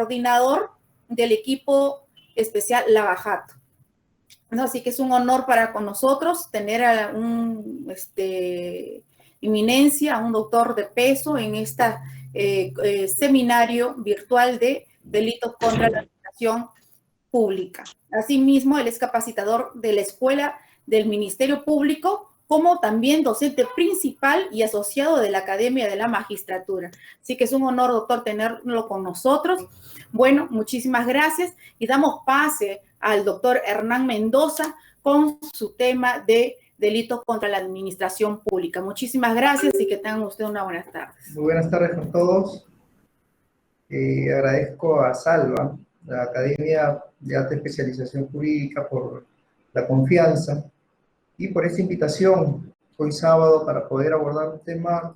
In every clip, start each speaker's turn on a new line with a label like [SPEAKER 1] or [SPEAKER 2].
[SPEAKER 1] coordinador del equipo especial Lavajato. ¿No? Así que es un honor para con nosotros tener a eminencia, a un doctor de peso en este seminario virtual de delitos contra la administración pública. Asimismo, él es capacitador de la Escuela del Ministerio Público, como también docente principal y asociado de la Academia de la Magistratura. Así que es un honor, doctor, tenerlo con nosotros. Bueno, muchísimas gracias y damos pase al doctor Hernán Mendoza con su tema de delitos contra la administración pública. Muchísimas gracias y que tengan ustedes una buena tarde.
[SPEAKER 2] Muy buenas tardes con todos. Agradezco a Salva, la Academia de Alta Especialización Jurídica, por la confianza y por esta invitación hoy sábado para poder abordar un tema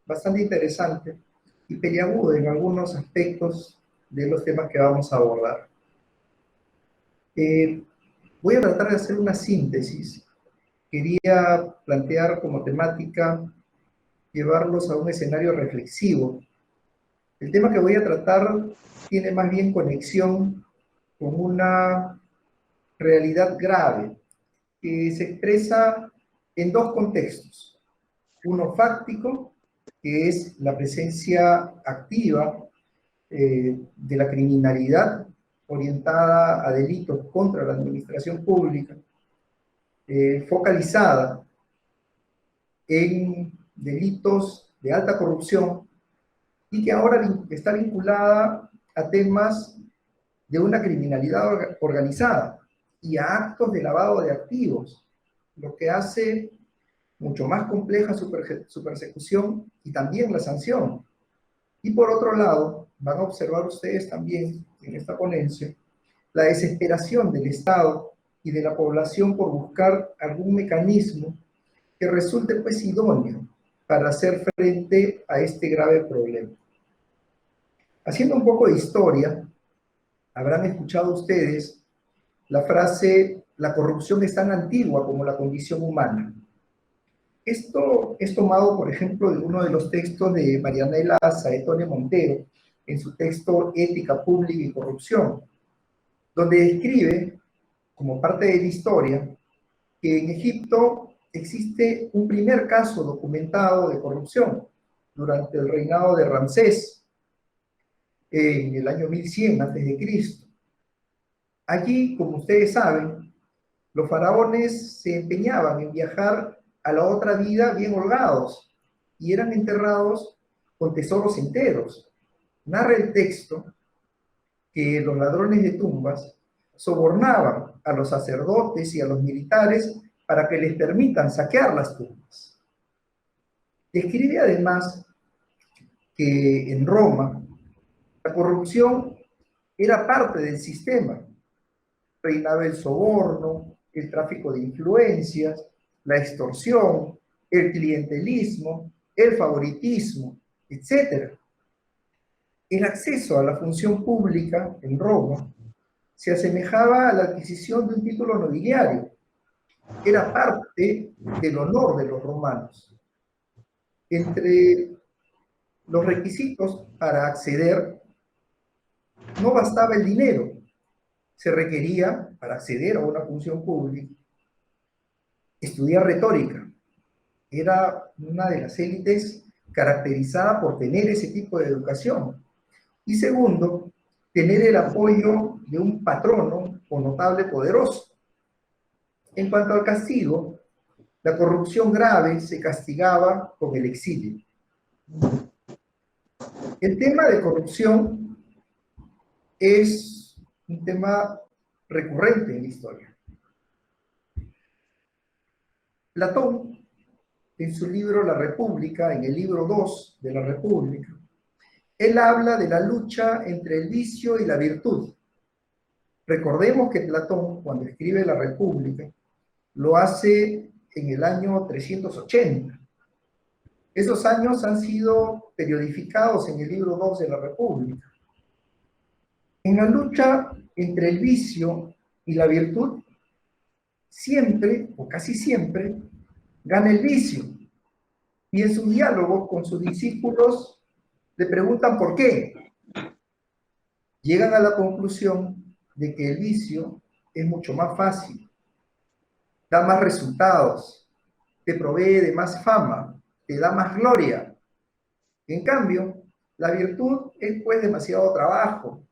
[SPEAKER 2] bastante interesante y peliagudo en algunos aspectos de los temas que vamos a abordar. Voy a tratar de hacer una síntesis. Quería plantear como temática llevarlos a un escenario reflexivo. El tema que voy a tratar tiene más bien conexión con una realidad grave que se expresa en dos contextos. Uno fáctico, que es la presencia activa de la criminalidad orientada a delitos contra la administración pública, focalizada en delitos de alta corrupción y que ahora está vinculada a temas de una criminalidad organizada y a actos de lavado de activos, lo que hace mucho más compleja su persecución y también la sanción. Y por otro lado, van a observar ustedes también en esta ponencia la desesperación del Estado y de la población por buscar algún mecanismo que resulte pues idóneo para hacer frente a este grave problema. Haciendo un poco de historia, habrán escuchado ustedes la frase: la corrupción es tan antigua como la condición humana. Esto es tomado, por ejemplo, de uno de los textos de Marianela Saetone Montero, en su texto Ética Pública y Corrupción, donde describe, como parte de la historia, que en Egipto existe un primer caso documentado de corrupción durante el reinado de Ramsés, en el año 1100 a.C. Allí, como ustedes saben, los faraones se empeñaban en viajar a la otra vida bien holgados y eran enterrados con tesoros enteros. Narra el texto que los ladrones de tumbas sobornaban a los sacerdotes y a los militares para que les permitan saquear las tumbas. Describe además que en Roma la corrupción era parte del sistema. Reinaba el soborno, el tráfico de influencias, la extorsión, el clientelismo, el favoritismo, etc. El acceso a la función pública en Roma se asemejaba a la adquisición de un título nobiliario. Era parte del honor de los romanos. Entre los requisitos para acceder no bastaba el dinero. Se requería, para acceder a una función pública, estudiar retórica. Era una de las élites caracterizada por tener ese tipo de educación. Y segundo, tener el apoyo de un patrono o notable poderoso. En cuanto al castigo, la corrupción grave se castigaba con el exilio. El tema de corrupción es un tema recurrente en la historia. Platón, en su libro La República, en el libro 2 de la República, él habla de la lucha entre el vicio y la virtud. Recordemos que Platón, cuando escribe La República, lo hace en el año 380. Esos años han sido periodificados en el libro 2 de la República. En la lucha entre el vicio y la virtud, siempre, o casi siempre, gana el vicio. Y en su diálogo con sus discípulos le preguntan por qué. llegan a la conclusión de que el vicio es mucho más fácil, da más resultados, te provee de más fama, te da más gloria. En cambio, la virtud es pues demasiado trabajo.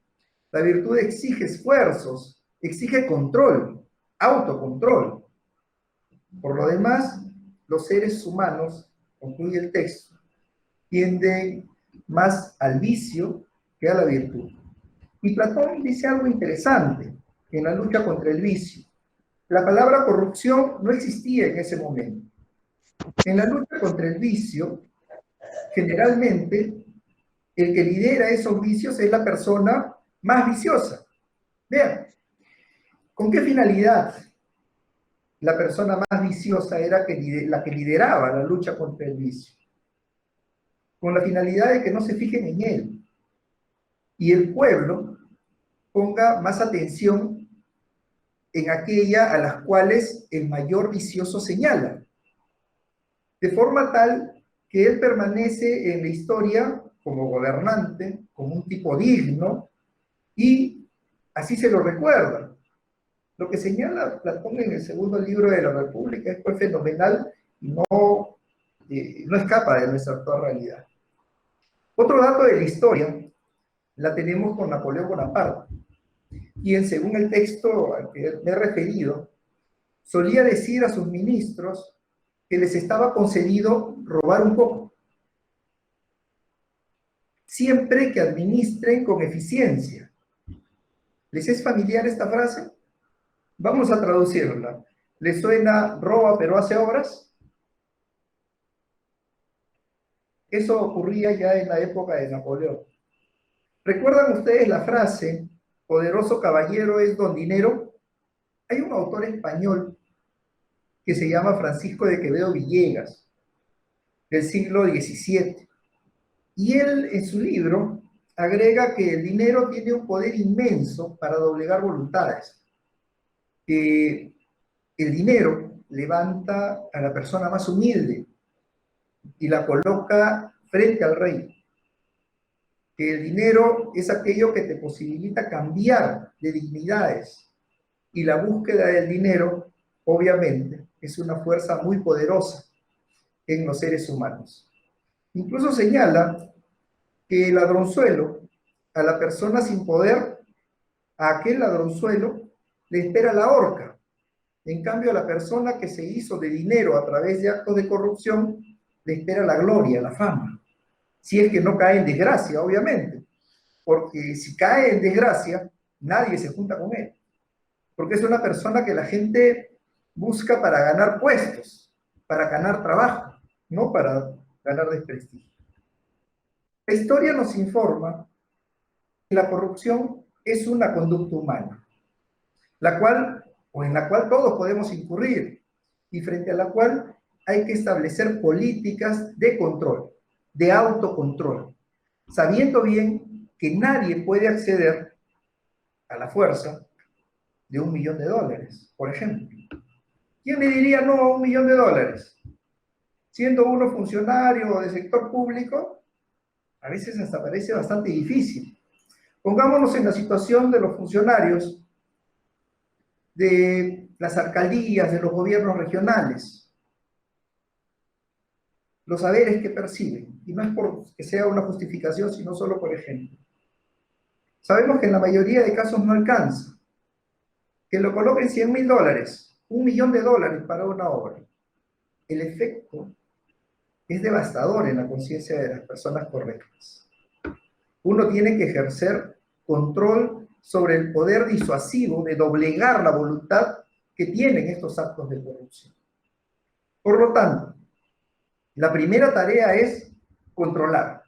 [SPEAKER 2] La virtud exige esfuerzos, exige control, autocontrol. Por lo demás, los seres humanos, concluye el texto, tienden más al vicio que a la virtud. Y Platón dice algo interesante en la lucha contra el vicio. La palabra corrupción no existía en ese momento. En la lucha contra el vicio, generalmente, el que lidera esos vicios es la persona más viciosa. Vean, ¿con qué finalidad la persona más viciosa era la que lideraba la lucha contra el vicio? Con la finalidad de que no se fijen en él y el pueblo ponga más atención en aquella a las cuales el mayor vicioso señala, de forma tal que él permanece en la historia como gobernante, como un tipo digno, y así se lo recuerda. Lo que señala Platón en el segundo libro de la República es pues fenomenal y no escapa de nuestra actual realidad. Otro dato de la historia la tenemos con Napoleón Bonaparte, quien, según el texto al que me he referido, solía decir a sus ministros que les estaba concedido robar un poco, siempre que administren con eficiencia. ¿Les es familiar esta frase? Vamos a traducirla. ¿Les suena roba pero hace obras? Eso ocurría ya en la época de Napoleón. ¿Recuerdan ustedes la frase, poderoso caballero es don dinero? Hay un autor español que se llama Francisco de Quevedo Villegas, del siglo XVII. Y él, en su libro, agrega que el dinero tiene un poder inmenso para doblegar voluntades. Que el dinero levanta a la persona más humilde y la coloca frente al rey. Que el dinero es aquello que te posibilita cambiar de dignidades. Y la búsqueda del dinero, obviamente, es una fuerza muy poderosa en los seres humanos. Incluso señala que el ladronzuelo, a la persona sin poder, a aquel ladronzuelo le espera la horca. En cambio, a la persona que se hizo de dinero a través de actos de corrupción, le espera la gloria, la fama. Si es que no cae en desgracia, obviamente. Porque si cae en desgracia, nadie se junta con él. Porque es una persona que la gente busca para ganar puestos, para ganar trabajo, no para ganar desprestigio. La historia nos informa que la corrupción es una conducta humana, en la cual todos podemos incurrir, y frente a la cual hay que establecer políticas de control, de autocontrol, sabiendo bien que nadie puede acceder a la fuerza de $1.000.000, por ejemplo. ¿Quién le diría no a $1.000.000? Siendo uno funcionario de sector público, a veces hasta parece bastante difícil. Pongámonos en la situación de los funcionarios de las alcaldías, de los gobiernos regionales, los saberes que perciben, y no es porque sea una justificación, sino solo por ejemplo. Sabemos que en la mayoría de casos no alcanza, que lo coloquen $100.000, $1.000.000 para una obra. El efecto es devastador en la conciencia de las personas correctas. Uno tiene que ejercer control sobre el poder disuasivo de doblegar la voluntad que tienen estos actos de corrupción. Por lo tanto, la primera tarea es controlar,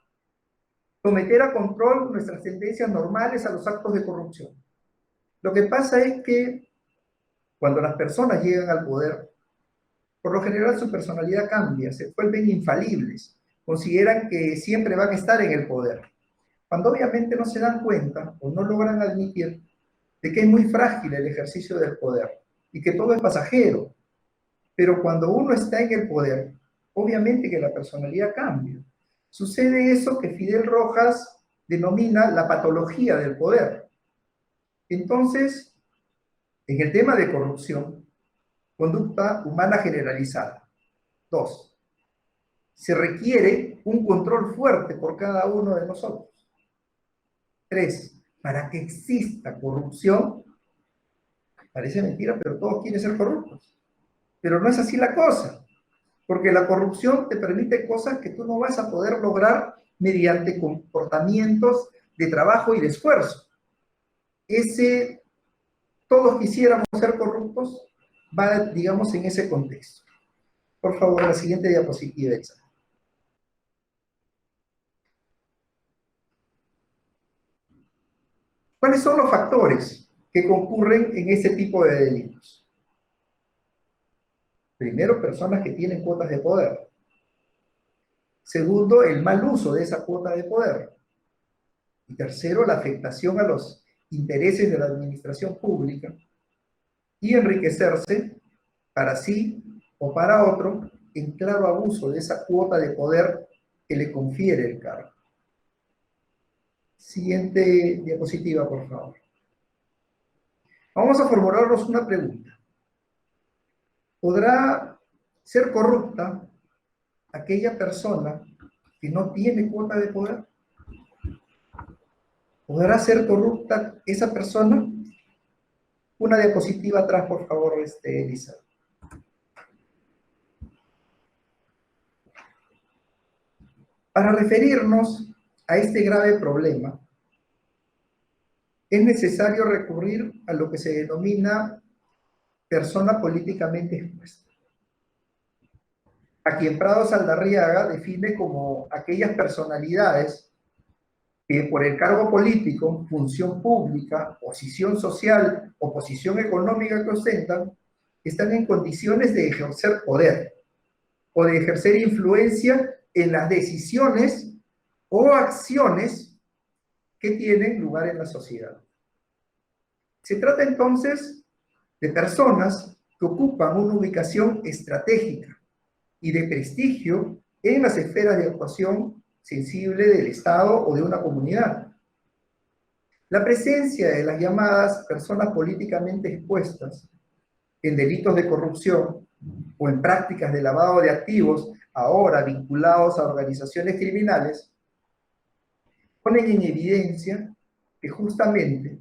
[SPEAKER 2] someter a control nuestras tendencias normales a los actos de corrupción. Lo que pasa es que cuando las personas llegan al poder, por lo general su personalidad cambia, se vuelven infalibles, consideran que siempre van a estar en el poder, cuando obviamente no se dan cuenta o no logran admitir de que es muy frágil el ejercicio del poder y que todo es pasajero. Pero cuando uno está en el poder, obviamente que la personalidad cambia. Sucede eso que Fidel Rojas denomina la patología del poder. Entonces, en el tema de corrupción, conducta humana generalizada. 2. Se requiere un control fuerte por cada uno de nosotros. 3. Para que exista corrupción, parece mentira, pero todos quieren ser corruptos. Pero no es así la cosa, porque la corrupción te permite cosas que tú no vas a poder lograr mediante comportamientos de trabajo y de esfuerzo. Todos quisiéramos ser corruptos, va, digamos, en ese contexto. Por favor, la siguiente diapositiva, Elsa. ¿Cuáles son los factores que concurren en ese tipo de delitos? Primero, personas que tienen cuotas de poder. Segundo, el mal uso de esa cuota de poder. Y tercero, la afectación a los intereses de la administración pública y enriquecerse para sí o para otro en claro abuso de esa cuota de poder que le confiere el cargo. Siguiente diapositiva, por favor. Vamos a formularnos una pregunta. ¿Podrá ser corrupta aquella persona que no tiene cuota de poder? ¿Podrá ser corrupta esa persona? Una diapositiva atrás, por favor, Elisa. Para referirnos a este grave problema, es necesario recurrir a lo que se denomina persona políticamente expuesta, a quien Prado Saldarriaga define como aquellas personalidades que por el cargo político, función pública, posición social o posición económica que ostentan, están en condiciones de ejercer poder o de ejercer influencia en las decisiones o acciones que tienen lugar en la sociedad. Se trata entonces de personas que ocupan una ubicación estratégica y de prestigio en las esferas de actuación sensible del Estado o de una comunidad. La presencia de las llamadas personas políticamente expuestas en delitos de corrupción o en prácticas de lavado de activos ahora vinculados a organizaciones criminales ponen en evidencia que justamente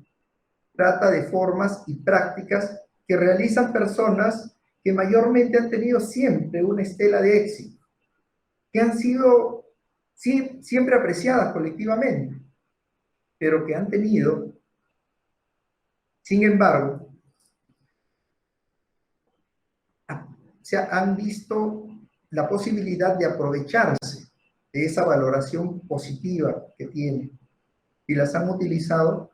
[SPEAKER 2] trata de formas y prácticas que realizan personas que mayormente han tenido siempre una estela de éxito, que han sido siempre apreciadas colectivamente, pero que han tenido, sin embargo, han visto la posibilidad de aprovecharse de esa valoración positiva que tienen y las han utilizado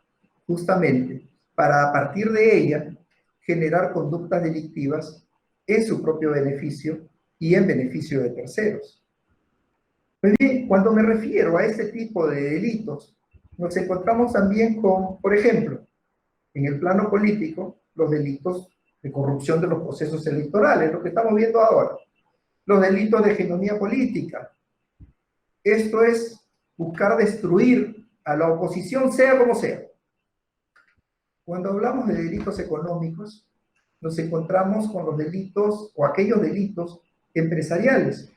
[SPEAKER 2] justamente para, a partir de ella, generar conductas delictivas en su propio beneficio y en beneficio de terceros. Pues bien, cuando me refiero a este tipo de delitos, nos encontramos también con, por ejemplo, en el plano político, los delitos de corrupción de los procesos electorales, lo que estamos viendo ahora, los delitos de hegemonía política. Esto es buscar destruir a la oposición, sea como sea. Cuando hablamos de delitos económicos, nos encontramos con los delitos o aquellos delitos empresariales,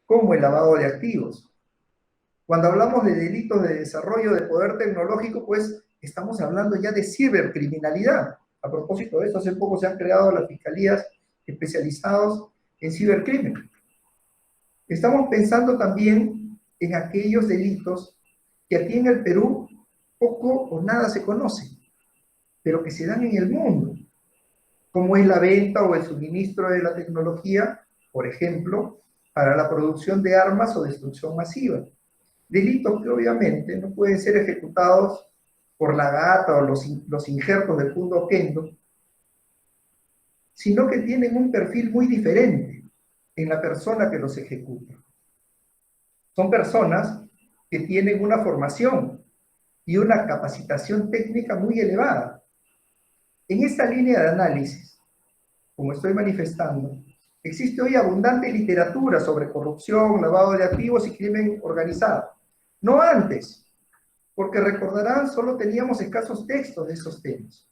[SPEAKER 2] como el lavado de activos. Cuando hablamos de delitos de desarrollo de poder tecnológico, pues estamos hablando ya de cibercriminalidad. A propósito de esto, hace poco se han creado las fiscalías especializadas en cibercrimen. Estamos pensando también en aquellos delitos que aquí en el Perú poco o nada se conocen, pero que se dan en el mundo, como es la venta o el suministro de la tecnología, por ejemplo, para la producción de armas o destrucción masiva. Delitos que obviamente no pueden ser ejecutados por la gata o los injertos del fondo Kendo, sino que tienen un perfil muy diferente en la persona que los ejecuta. Son personas que tienen una formación y una capacitación técnica muy elevada. En esta línea de análisis, como estoy manifestando, existe hoy abundante literatura sobre corrupción, lavado de activos y crimen organizado. No antes, porque recordarán, solo teníamos escasos textos de esos temas.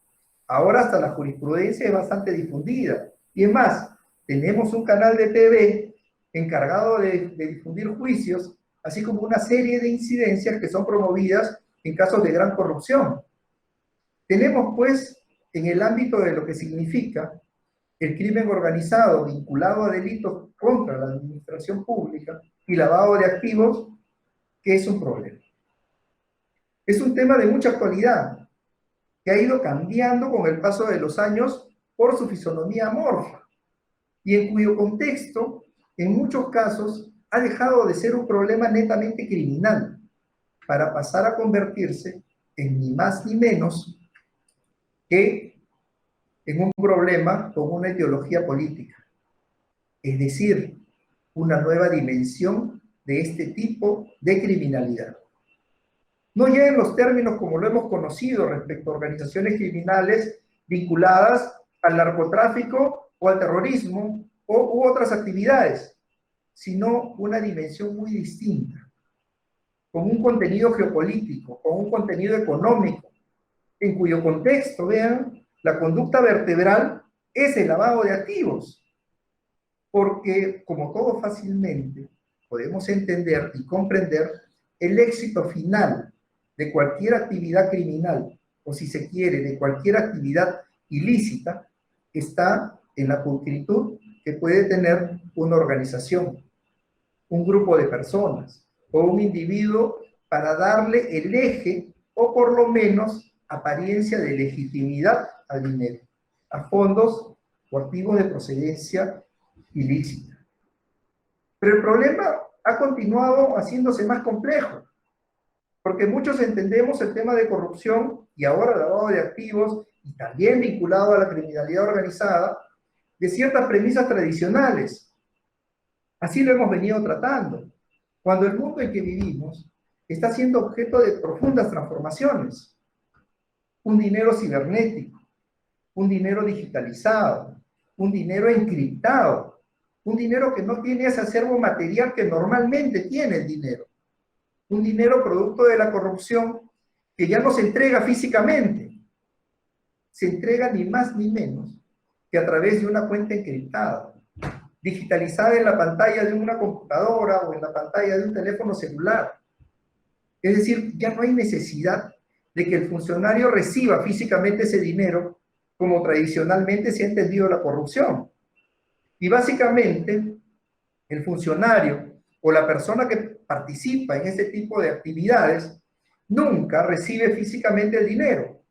[SPEAKER 2] Ahora hasta la jurisprudencia es bastante difundida. Y es más, tenemos un canal de TV encargado de difundir juicios, así como una serie de incidencias que son promovidas en casos de gran corrupción. Tenemos, pues, en el ámbito de lo que significa el crimen organizado vinculado a delitos contra la administración pública y lavado de activos, que es un problema. Es un tema de mucha actualidad, que ha ido cambiando con el paso de los años por su fisonomía amorfa, y en cuyo contexto, en muchos casos, ha dejado de ser un problema netamente criminal, para pasar a convertirse en ni más ni menos que en un problema con una ideología política. Es decir, una nueva dimensión de este tipo de criminalidad. No ya en los términos como lo hemos conocido respecto a organizaciones criminales vinculadas al narcotráfico o al terrorismo u otras actividades, sino una dimensión muy distinta, con un contenido geopolítico, con un contenido económico, en cuyo contexto, vean, la conducta vertebral es el lavado de activos, porque como todo fácilmente podemos entender y comprender, el éxito final de cualquier actividad criminal, o si se quiere, de cualquier actividad ilícita, está en la pulcritud que puede tener una organización, un grupo de personas o un individuo para darle el eje o por lo menos apariencia de legitimidad al dinero, a fondos o activos de procedencia ilícita. Pero el problema ha continuado haciéndose más complejo, porque muchos entendemos el tema de corrupción y ahora lavado de activos, y también vinculado a la criminalidad organizada, de ciertas premisas tradicionales. Así lo hemos venido tratando, cuando el mundo en que vivimos está siendo objeto de profundas transformaciones. Un dinero cibernético, un dinero digitalizado, un dinero encriptado, un dinero que no tiene ese acervo material que normalmente tiene el dinero, un dinero producto de la corrupción que ya no se entrega físicamente, se entrega ni más ni menos que a través de una cuenta encriptada, digitalizada en la pantalla de una computadora o en la pantalla de un teléfono celular. Es decir, ya no hay necesidad de que el funcionario reciba físicamente ese dinero como tradicionalmente se ha entendido la corrupción. Y básicamente, el funcionario o la persona que participa en este tipo de actividades nunca recibe físicamente el dinero.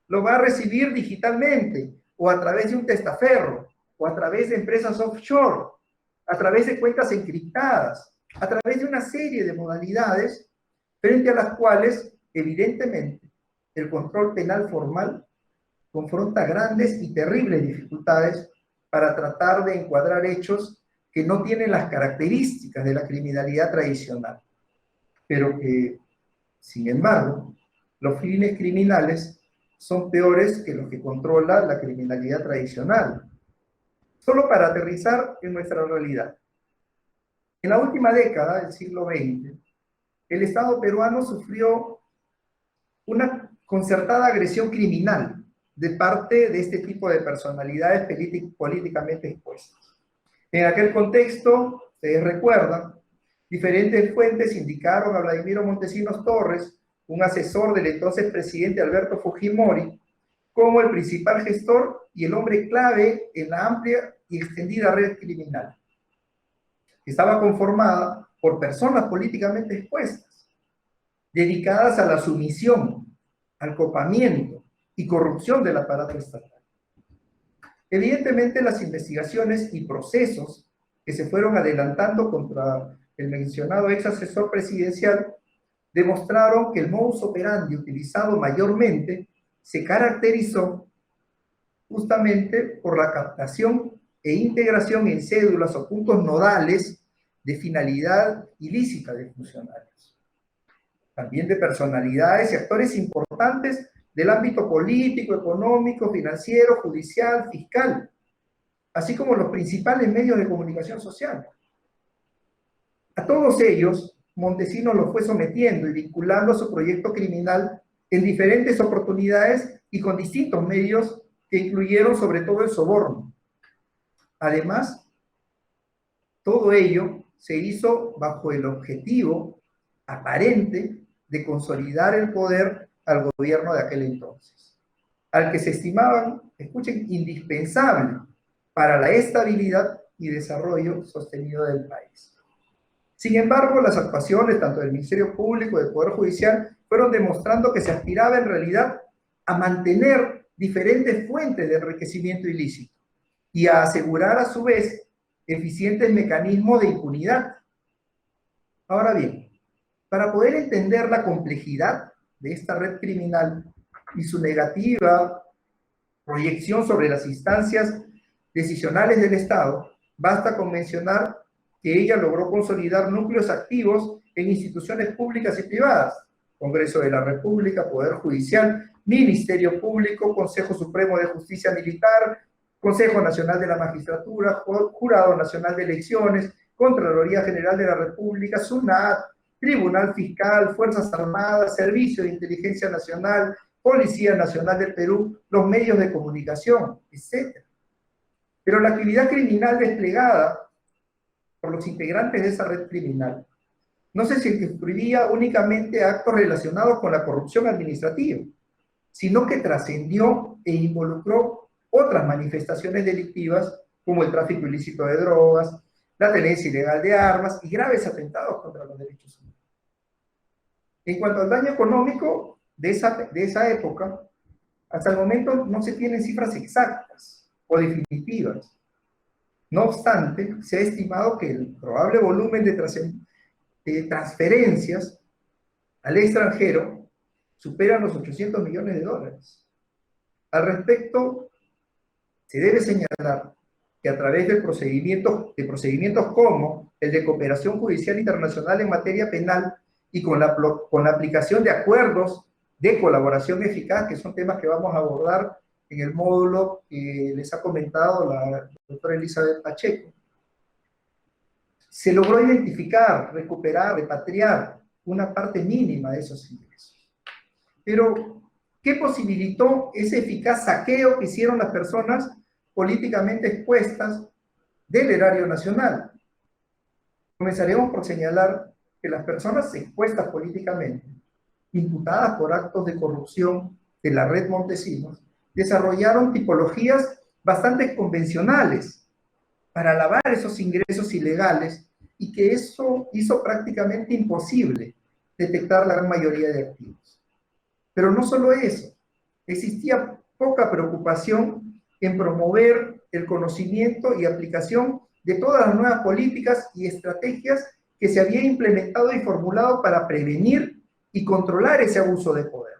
[SPEAKER 2] Lo va a recibir digitalmente o a través de un testaferro o a través de empresas offshore, a través de cuentas encriptadas, a través de una serie de modalidades frente a las cuales, evidentemente, el control penal formal confronta grandes y terribles dificultades para tratar de encuadrar hechos que no tienen las características de la criminalidad tradicional, pero que, sin embargo, los fines criminales son peores que los que controla la criminalidad tradicional. Solo para aterrizar en nuestra realidad. En la última década del siglo XX, el Estado peruano sufrió una concertada agresión criminal de parte de este tipo de personalidades políticamente expuestas. En aquel contexto, ustedes recuerdan, diferentes fuentes indicaron a Vladimiro Montesinos Torres, un asesor del entonces presidente Alberto Fujimori, como el principal gestor y el hombre clave en la amplia y extendida red criminal. Estaba conformada por personas políticamente expuestas, dedicadas a la sumisión, al copamiento y corrupción del aparato estatal. Evidentemente, las investigaciones y procesos que se fueron adelantando contra el mencionado ex asesor presidencial demostraron que el modus operandi utilizado mayormente se caracterizó justamente por la captación e integración en cédulas o puntos nodales de finalidad ilícita de funcionarios. También de personalidades y actores importantes del ámbito político, económico, financiero, judicial, fiscal, así como los principales medios de comunicación social. A todos ellos Montesinos lo fue sometiendo y vinculando a su proyecto criminal en diferentes oportunidades y con distintos medios que incluyeron sobre todo el soborno. Además, todo ello se hizo bajo el objetivo aparente de consolidar el poder al gobierno de aquel entonces, al que se estimaban, escuchen, indispensable para la estabilidad y desarrollo sostenido del país. Sin embargo, las actuaciones tanto del Ministerio Público y del Poder Judicial fueron demostrando que se aspiraba en realidad a mantener diferentes fuentes de enriquecimiento ilícito y a asegurar a su vez eficientes mecanismos de impunidad. Ahora bien, para poder entender la complejidad de esta red criminal y su negativa proyección sobre las instancias decisionales del Estado, basta con mencionar que ella logró consolidar núcleos activos en instituciones públicas y privadas: Congreso de la República, Poder Judicial, Ministerio Público, Consejo Supremo de Justicia Militar, Consejo Nacional de la Magistratura, Jurado Nacional de Elecciones, Contraloría General de la República, SUNAT, Tribunal Fiscal, Fuerzas Armadas, Servicio de Inteligencia Nacional, Policía Nacional del Perú, los medios de comunicación, etc. Pero la actividad criminal desplegada por los integrantes de esa red criminal no se circunscribía únicamente a actos relacionados con la corrupción administrativa, sino que trascendió e involucró otras manifestaciones delictivas como el tráfico ilícito de drogas, la tenencia ilegal de armas y graves atentados contra los derechos humanos. En cuanto al daño económico de esa época, hasta el momento no se tienen cifras exactas o definitivas. No obstante, se ha estimado que el probable volumen de transferencias al extranjero supera los 800 millones de dólares. Al respecto, se debe señalar que a través de procedimientos como el de cooperación judicial internacional en materia penal y con la aplicación de acuerdos de colaboración eficaz, que son temas que vamos a abordar en el módulo que les ha comentado la doctora Elizabeth Pacheco, se logró identificar, recuperar, repatriar una parte mínima de esos ingresos. Pero, ¿qué posibilitó ese eficaz saqueo que hicieron las personas políticamente expuestas del erario nacional? Comenzaremos por señalar que las personas expuestas políticamente, imputadas por actos de corrupción de la red Montesinos, desarrollaron tipologías bastante convencionales para lavar esos ingresos ilegales y que eso hizo prácticamente imposible detectar la gran mayoría de activos. Pero no solo eso, existía poca preocupación en promover el conocimiento y aplicación de todas las nuevas políticas y estrategias que se habían implementado y formulado para prevenir y controlar ese abuso de poder.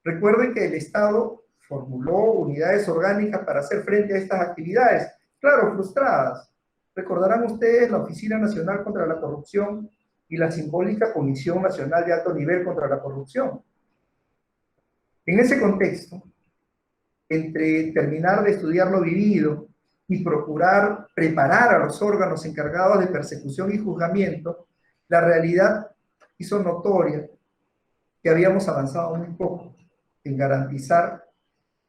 [SPEAKER 2] Recuerden que el Estado formuló unidades orgánicas para hacer frente a estas actividades, claro, frustradas. Recordarán ustedes la Oficina Nacional contra la Corrupción y la simbólica Comisión Nacional de Alto Nivel contra la Corrupción. En ese contexto, entre terminar de estudiar lo vivido y procurar preparar a los órganos encargados de persecución y juzgamiento, la realidad hizo notoria que habíamos avanzado muy poco en garantizar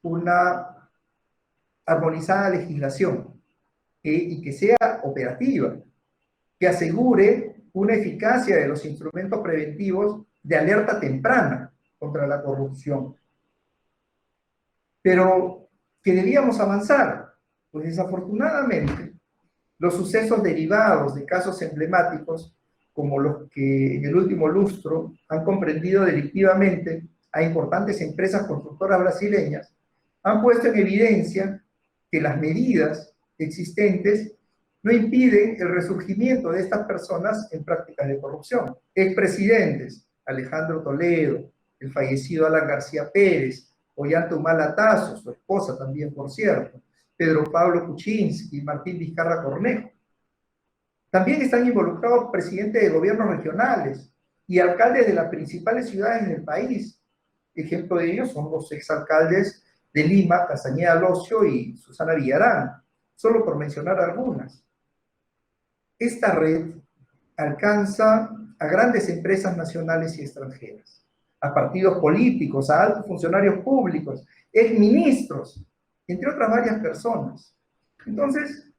[SPEAKER 2] una armonizada legislación y que sea operativa, que asegure una eficacia de los instrumentos preventivos de alerta temprana contra la corrupción. Pero que debíamos avanzar, pues desafortunadamente los sucesos derivados de casos emblemáticos, como los que en el último lustro han comprendido delictivamente a importantes empresas constructoras brasileñas, han puesto en evidencia que las medidas existentes no impiden el resurgimiento de estas personas en prácticas de corrupción. Expresidentes, Alejandro Toledo, el fallecido Alan García Pérez, Ollanta Tazo, su esposa también, por cierto, Pedro Pablo Kuczynski y Martín Vizcarra Cornejo. También están involucrados presidentes de gobiernos regionales y alcaldes de las principales ciudades del país. Ejemplo de ellos son los exalcaldes de Lima, Castañeda Locio y Susana Villarán, solo por mencionar algunas. Esta red alcanza a grandes empresas nacionales y extranjeras, a partidos políticos, a altos funcionarios públicos, exministros, entre otras varias personas. Entonces,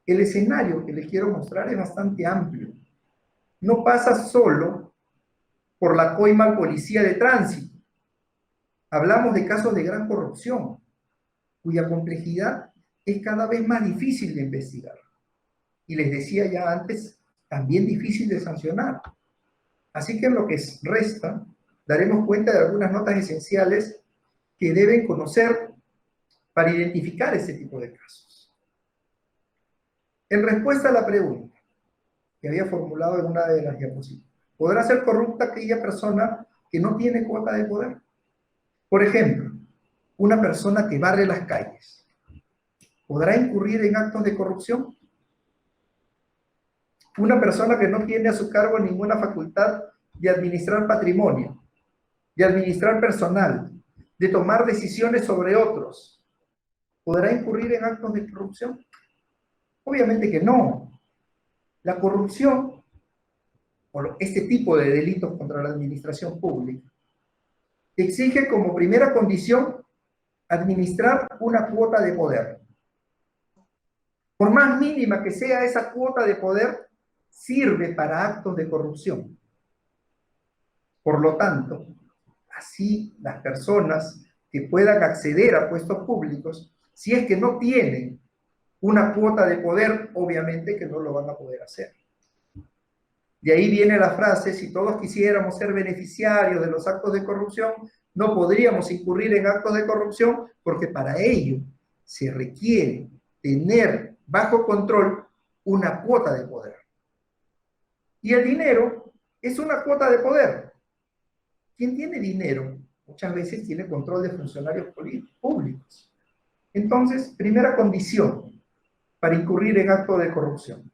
[SPEAKER 2] el escenario que les quiero mostrar es bastante amplio. No pasa solo por la coima al policía de tránsito. Hablamos de casos de gran corrupción, cuya complejidad es cada vez más difícil de investigar. Y les decía ya antes, también difícil de sancionar. Así que en lo que resta, daremos cuenta de algunas notas esenciales que deben conocer para identificar este tipo de casos. En respuesta a la pregunta que había formulado en una de las diapositivas, ¿podrá ser corrupta aquella persona que no tiene cuota de poder? Por ejemplo, una persona que barre las calles, ¿podrá incurrir en actos de corrupción? Una persona que no tiene a su cargo ninguna facultad de administrar patrimonio, de administrar personal, de tomar decisiones sobre otros, ¿podrá incurrir en actos de corrupción? Obviamente que no. La corrupción, o este tipo de delitos contra la administración pública, exige como primera condición administrar una cuota de poder. Por más mínima que sea esa cuota de poder, sirve para actos de corrupción. Por lo tanto, así las personas que puedan acceder a puestos públicos, si es que no tienen una cuota de poder, obviamente que no lo van a poder hacer. De ahí viene la frase, si todos quisiéramos ser beneficiarios de los actos de corrupción, no podríamos incurrir en actos de corrupción porque para ello se requiere tener bajo control una cuota de poder. Y el dinero es una cuota de poder. Quien tiene dinero muchas veces tiene control de funcionarios públicos. Entonces, primera condición para incurrir en actos de corrupción,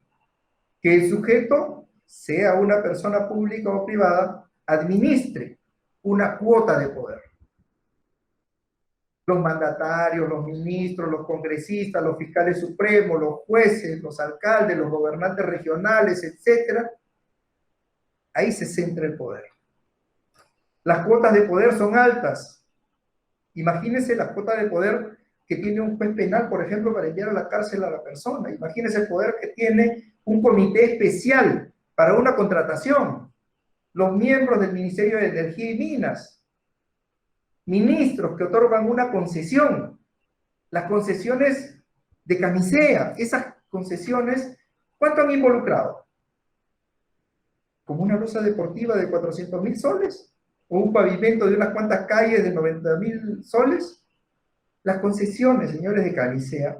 [SPEAKER 2] que el sujeto, sea una persona pública o privada, administre una cuota de poder. Los mandatarios, los ministros, los congresistas, los fiscales supremos, los jueces, los alcaldes, los gobernantes regionales, etc. Ahí se centra el poder. Las cuotas de poder son altas. Imagínense la cuota de poder que tiene un juez penal, por ejemplo, para enviar a la cárcel a la persona. Imagínense el poder que tiene un comité especial para una contratación. Los miembros del Ministerio de Energía y Minas. Ministros que otorgan una concesión. Las concesiones de camisea. Esas concesiones, ¿cuánto han involucrado? ¿Como una losa deportiva de 400.000 soles? ¿O un pavimento de unas cuantas calles de 90.000 soles? Las concesiones, señores de camisea,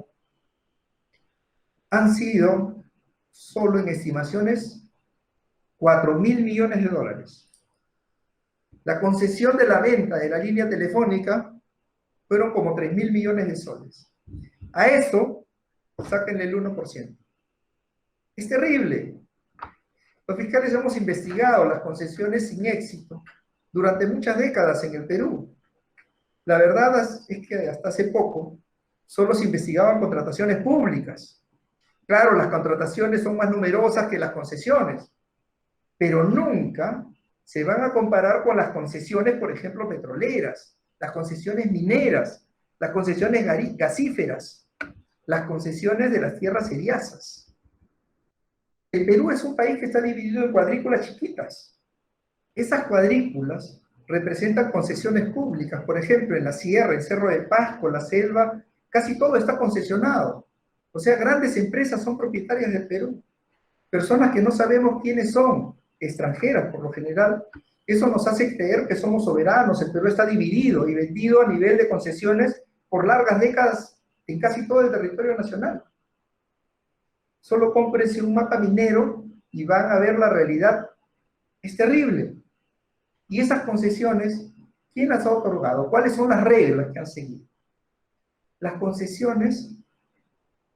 [SPEAKER 2] han sido, solo en estimaciones, 4.000 millones de dólares. La concesión de la venta de la línea telefónica fueron como 3.000 millones de soles. A eso, sáquenle el 1%. Es terrible. Los fiscales hemos investigado las concesiones sin éxito durante muchas décadas en el Perú. La verdad es que hasta hace poco solo se investigaban contrataciones públicas. Claro, las contrataciones son más numerosas que las concesiones, pero nunca se van a comparar con las concesiones, por ejemplo, petroleras, las concesiones mineras, las concesiones gasíferas, las concesiones de las tierras seriazas. El Perú es un país que está dividido en cuadrículas chiquitas. Esas cuadrículas representan concesiones públicas. Por ejemplo, en la sierra, el Cerro de Pasco, la selva, casi todo está concesionado. O sea, grandes empresas son propietarias del Perú. Personas que no sabemos quiénes son, extranjeras por lo general. Eso nos hace creer que somos soberanos. El Perú está dividido y vendido a nivel de concesiones por largas décadas en casi todo el territorio nacional. Solo cómprense un mapa minero y van a ver la realidad. Es terrible. Y esas concesiones, ¿quién las ha otorgado? ¿Cuáles son las reglas que han seguido? Las concesiones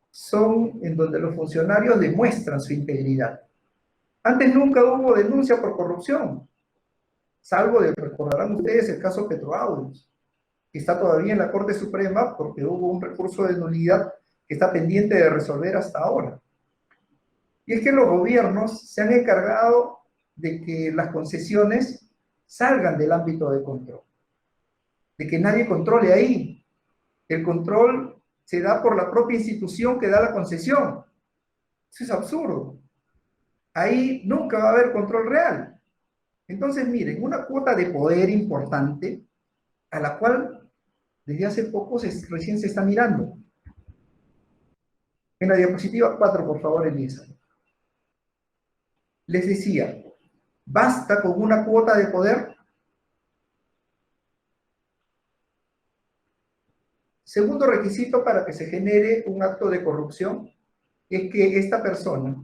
[SPEAKER 2] son en donde los funcionarios demuestran su integridad. Antes nunca hubo denuncia por corrupción, salvo de, recordarán ustedes, el caso Petroaudios, que está todavía en la Corte Suprema porque hubo un recurso de nulidad que está pendiente de resolver hasta ahora. Y es que los gobiernos se han encargado de que las concesiones salgan del ámbito de control, de que nadie controle ahí. El control se da por la propia institución que da la concesión. Eso es absurdo. Ahí nunca va a haber control real. Entonces, miren, una cuota de poder importante a la cual desde hace poco recién se está mirando. En la diapositiva 4, por favor, Elisa. Les decía, ¿basta con una cuota de poder? Segundo requisito para que se genere un acto de corrupción es que esta persona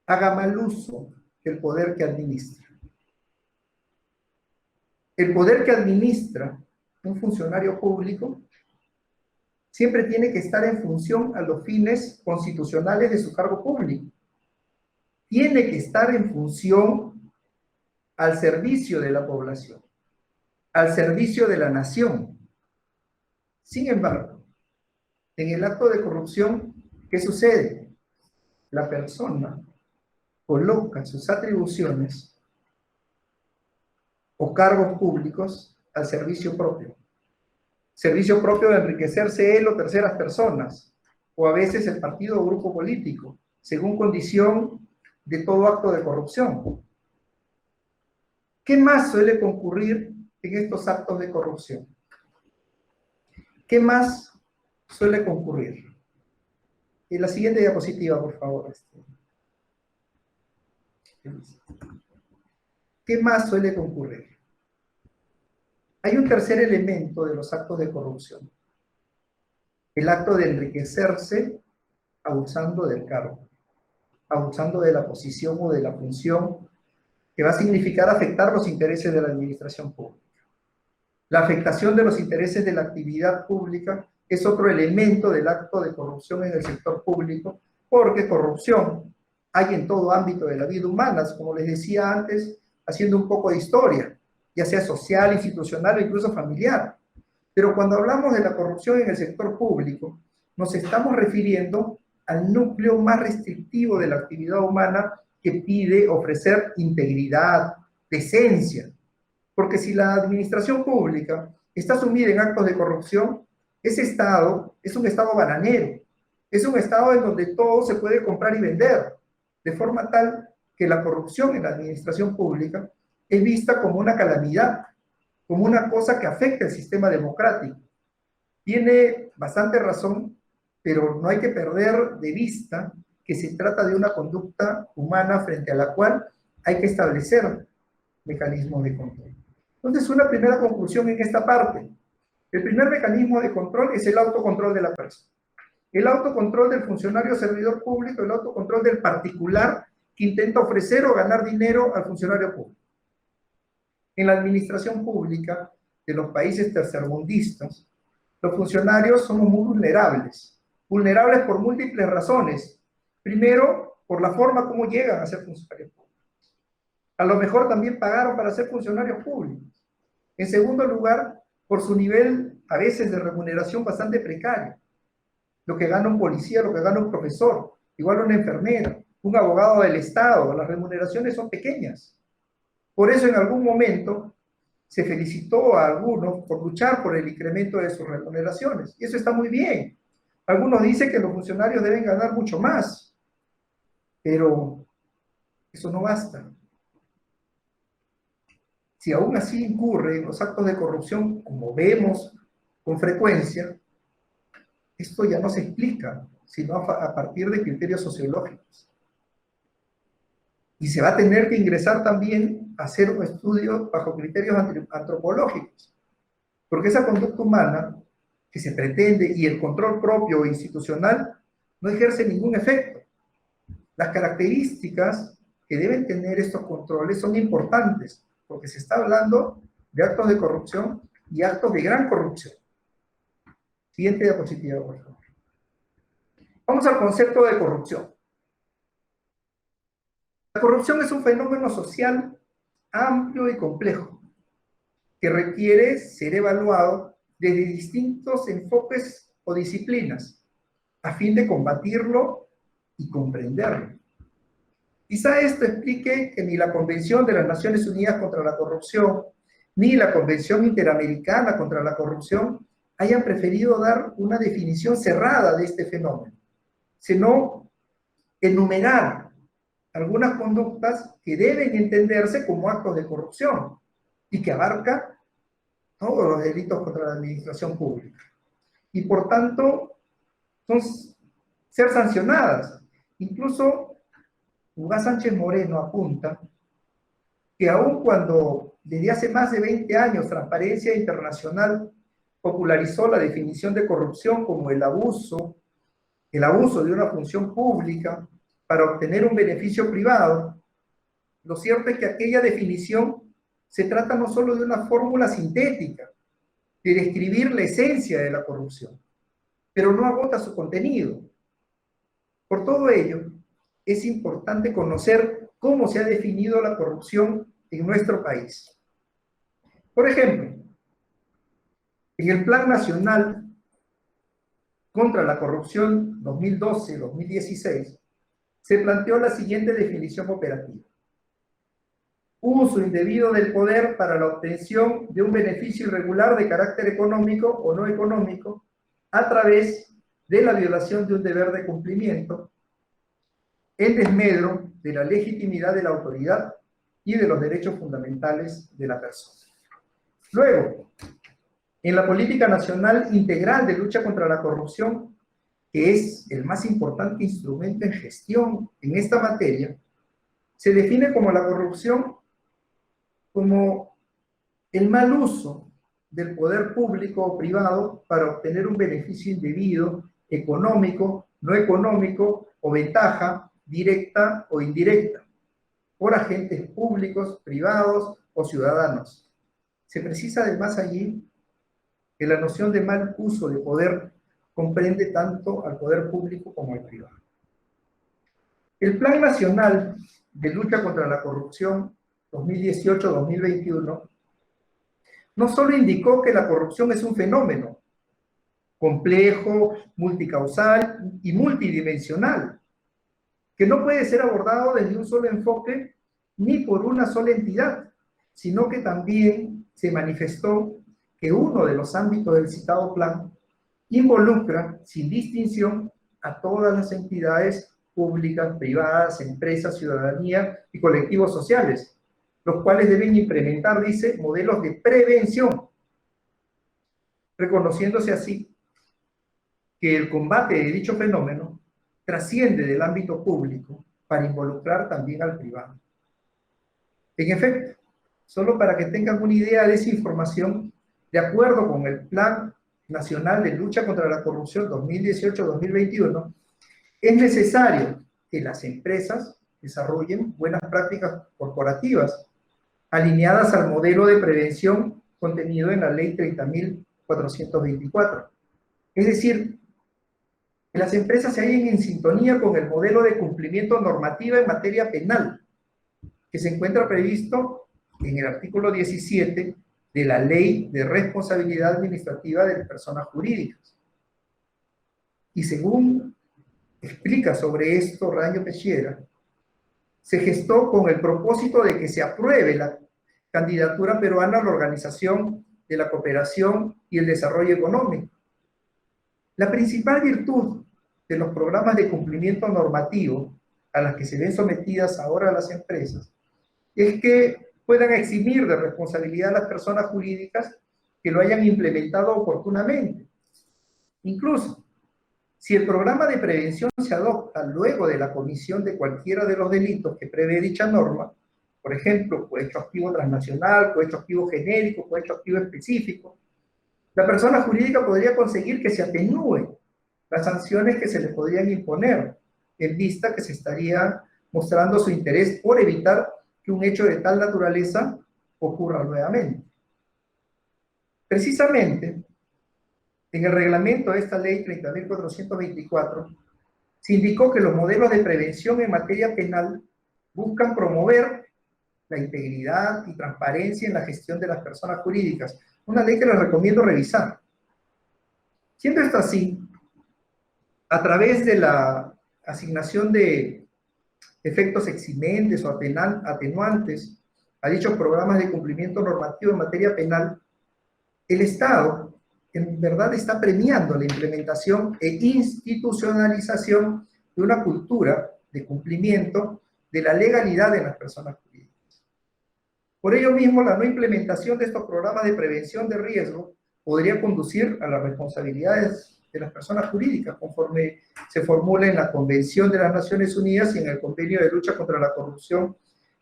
[SPEAKER 2] haga mal uso del poder que administra. El poder que administra un funcionario público siempre tiene que estar en función a los fines constitucionales de su cargo público. Tiene que estar en función al servicio de la población, al servicio de la nación. Sin embargo, en el acto de corrupción, ¿qué sucede? La persona coloca sus atribuciones o cargos públicos al servicio propio de enriquecerse él o terceras personas, o a veces el partido o grupo político, según condición de todo acto de corrupción. ¿Qué más suele concurrir en estos actos de corrupción? ¿Qué más suele concurrir? En la siguiente diapositiva, por favor. ¿Qué más suele concurrir? Hay un tercer elemento de los actos de corrupción. El acto de enriquecerse abusando del cargo, abusando de la posición o de la función que va a significar afectar los intereses de la administración pública. La afectación de los intereses de la actividad pública es otro elemento del acto de corrupción en el sector público, porque corrupción hay en todo ámbito de la vida humana, como les decía antes, haciendo un poco de historia, ya sea social, institucional o incluso familiar. Pero cuando hablamos de la corrupción en el sector público, nos estamos refiriendo al núcleo más restrictivo de la actividad humana que pide ofrecer integridad, decencia. Porque si la administración pública está sumida en actos de corrupción, ese Estado es un Estado bananero, es un Estado en donde todo se puede comprar y vender, de forma tal que la corrupción en la administración pública es vista como una calamidad, como una cosa que afecta el sistema democrático. Tiene bastante razón, pero no hay que perder de vista que se trata de una conducta humana frente a la cual hay que establecer mecanismos de control. Entonces, una primera conclusión en esta parte. El primer mecanismo de control es el autocontrol de la persona. El autocontrol del funcionario servidor público, el autocontrol del particular que intenta ofrecer o ganar dinero al funcionario público. En la administración pública de los países tercermundistas, los funcionarios somos muy vulnerables. Vulnerables por múltiples razones. Primero, por la forma como llegan a ser funcionarios públicos. A lo mejor también pagaron para ser funcionarios públicos. En segundo lugar, por su nivel, a veces, de remuneración bastante precario. Lo que gana un policía, lo que gana un profesor, igual una enfermera, un abogado del Estado, las remuneraciones son pequeñas. Por eso en algún momento se felicitó a algunos por luchar por el incremento de sus remuneraciones. Y eso está muy bien. Algunos dicen que los funcionarios deben ganar mucho más, pero eso no basta. Si aún así incurre en los actos de corrupción, como vemos con frecuencia, esto ya no se explica, sino a partir de criterios sociológicos. Y se va a tener que ingresar también a hacer un estudio bajo criterios antropológicos, porque esa conducta humana que se pretende y el control propio o institucional no ejerce ningún efecto. Las características que deben tener estos controles son importantes, porque se está hablando de actos de corrupción y actos de gran corrupción. Siguiente diapositiva, por favor. Vamos al concepto de corrupción. La corrupción es un fenómeno social amplio y complejo, que requiere ser evaluado desde distintos enfoques o disciplinas, a fin de combatirlo y comprenderlo. Quizá esto explique que ni la Convención de las Naciones Unidas contra la Corrupción, ni la Convención Interamericana contra la Corrupción hayan preferido dar una definición cerrada de este fenómeno, sino enumerar algunas conductas que deben entenderse como actos de corrupción y que abarca todos los delitos contra la administración pública. Y por tanto, son ser sancionadas. Incluso Ugaz Sánchez Moreno apunta que aun cuando desde hace más de 20 años Transparencia Internacional popularizó la definición de corrupción como el abuso de una función pública para obtener un beneficio privado, lo cierto es que aquella definición se trata no solo de una fórmula sintética, de describir la esencia de la corrupción, pero no agota su contenido. Por todo ello, es importante conocer cómo se ha definido la corrupción en nuestro país. Por ejemplo, en el Plan Nacional contra la Corrupción 2012-2016, se planteó la siguiente definición operativa: uso indebido del poder para la obtención de un beneficio irregular de carácter económico o no económico a través de la violación de un deber de cumplimiento en desmedro de la legitimidad de la autoridad y de los derechos fundamentales de la persona. Luego, en la Política Nacional Integral de Lucha contra la Corrupción, que es el más importante instrumento en gestión en esta materia, se define como la corrupción como el mal uso del poder público o privado para obtener un beneficio indebido, económico, no económico o ventaja directa o indirecta por agentes públicos, privados o ciudadanos. Se precisa además allí que la noción de mal uso de poder comprende tanto al poder público como al privado. El Plan Nacional de Lucha contra la Corrupción 2018-2021 no solo indicó que la corrupción es un fenómeno complejo, multicausal y multidimensional, que no puede ser abordado desde un solo enfoque ni por una sola entidad, sino que también se manifestó que uno de los ámbitos del citado plan involucra, sin distinción, a todas las entidades públicas, privadas, empresas, ciudadanía y colectivos sociales, los cuales deben implementar, dice, modelos de prevención, reconociéndose así que el combate de dicho fenómeno trasciende del ámbito público para involucrar también al privado. En efecto, solo para que tengan una idea de esa información, de acuerdo con el Plan Nacional de Lucha contra la Corrupción 2018-2021, es necesario que las empresas desarrollen buenas prácticas corporativas alineadas al modelo de prevención contenido en la Ley 30.424. Es decir, que las empresas se hallen en sintonía con el modelo de cumplimiento normativo en materia penal, que se encuentra previsto en el artículo 17 de la Ley de Responsabilidad Administrativa de Personas Jurídicas. Y según explica sobre esto Ranyo Pechiera, se gestó con el propósito de que se apruebe la candidatura peruana a la Organización de la Cooperación y el Desarrollo Económico. La principal virtud de los programas de cumplimiento normativo a las que se ven sometidas ahora las empresas es que puedan eximir de responsabilidad a las personas jurídicas que lo hayan implementado oportunamente. Incluso, si el programa de prevención se adopta luego de la comisión de cualquiera de los delitos que prevé dicha norma, por ejemplo, cohecho activo transnacional, cohecho activo genérico, cohecho activo específico, la persona jurídica podría conseguir que se atenúen las sanciones que se le podrían imponer, en vista que se estaría mostrando su interés por evitar que un hecho de tal naturaleza ocurra nuevamente. Precisamente, en el reglamento de esta ley 30.424, se indicó que los modelos de prevención en materia penal buscan promover la integridad y transparencia en la gestión de las personas jurídicas, una ley que les recomiendo revisar. Siendo esto así, a través de la asignación de efectos eximentes o atenuantes a dichos programas de cumplimiento normativo en materia penal, el Estado en verdad está premiando la implementación e institucionalización de una cultura de cumplimiento de la legalidad de las personas jurídicas. Por ello mismo, la no implementación de estos programas de prevención de riesgo podría conducir a las responsabilidades de las personas jurídicas, conforme se formula en la Convención de las Naciones Unidas y en el Convenio de Lucha contra la Corrupción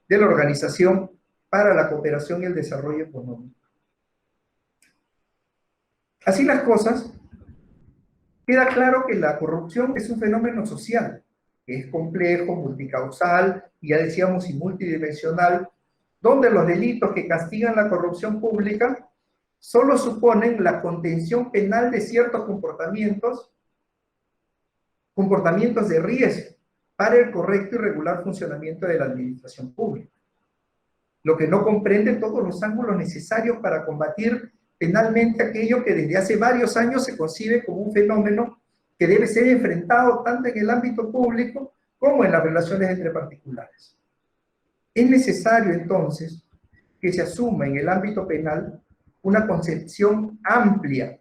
[SPEAKER 2] de la Organización para la Cooperación y el Desarrollo Económico. Así las cosas, queda claro que la corrupción es un fenómeno social, que es complejo, multicausal, y ya decíamos, y multidimensional, donde los delitos que castigan la corrupción pública solo suponen la contención penal de ciertos comportamientos de riesgo para el correcto y regular funcionamiento de la administración pública, lo que no comprende todos los ángulos necesarios para combatir penalmente aquello que desde hace varios años se concibe como un fenómeno que debe ser enfrentado tanto en el ámbito público como en las relaciones entre particulares. Es necesario entonces que se asuma en el ámbito penal una concepción amplia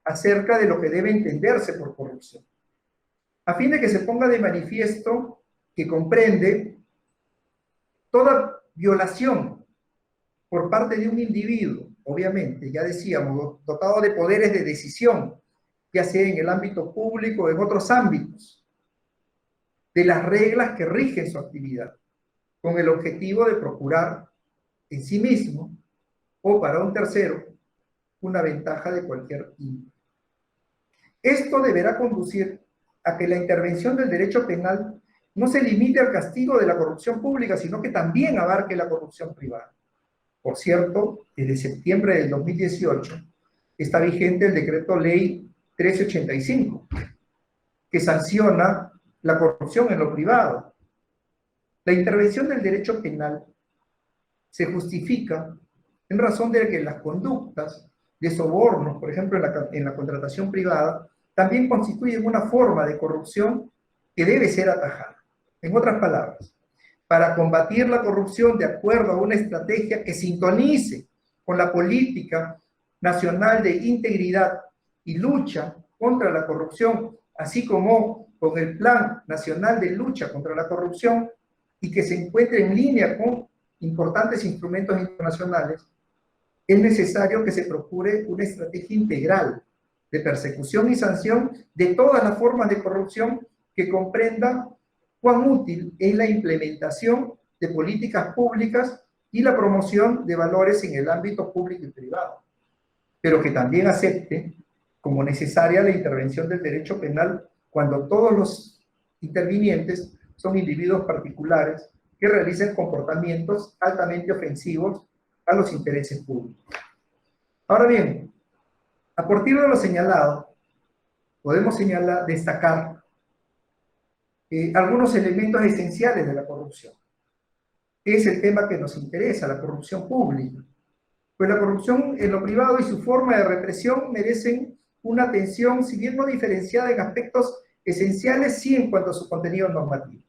[SPEAKER 2] acerca de lo que debe entenderse por corrupción, a fin de que se ponga de manifiesto que comprende toda violación por parte de un individuo, obviamente, ya decíamos, dotado de poderes de decisión, ya sea en el ámbito público o en otros ámbitos, de las reglas que rigen su actividad, con el objetivo de procurar en sí mismo o para un tercero una ventaja de cualquier índole. Esto deberá conducir a que la intervención del derecho penal no se limite al castigo de la corrupción pública, sino que también abarque la corrupción privada. Por cierto, desde septiembre del 2018 está vigente el Decreto Ley 1385, que sanciona la corrupción en lo privado. La intervención del derecho penal se justifica en razón de que las conductas de sobornos, por ejemplo, en la contratación privada, también constituyen una forma de corrupción que debe ser atajada. En otras palabras, para combatir la corrupción de acuerdo a una estrategia que sintonice con la política nacional de integridad y lucha contra la corrupción, así como con el Plan Nacional de Lucha contra la Corrupción, y que se encuentre en línea con importantes instrumentos internacionales, es necesario que se procure una estrategia integral de persecución y sanción de todas las formas de corrupción que comprenda cuán útil es la implementación de políticas públicas y la promoción de valores en el ámbito público y privado, pero que también acepte como necesaria la intervención del derecho penal cuando todos los intervinientes son individuos particulares que realicen comportamientos altamente ofensivos a los intereses públicos. Ahora bien, a partir de lo señalado, podemos destacar algunos elementos esenciales de la corrupción. Es el tema que nos interesa, la corrupción pública. Pues la corrupción en lo privado y su forma de represión merecen una atención, si bien no diferenciada en aspectos esenciales, sí en cuanto a su contenido normativo.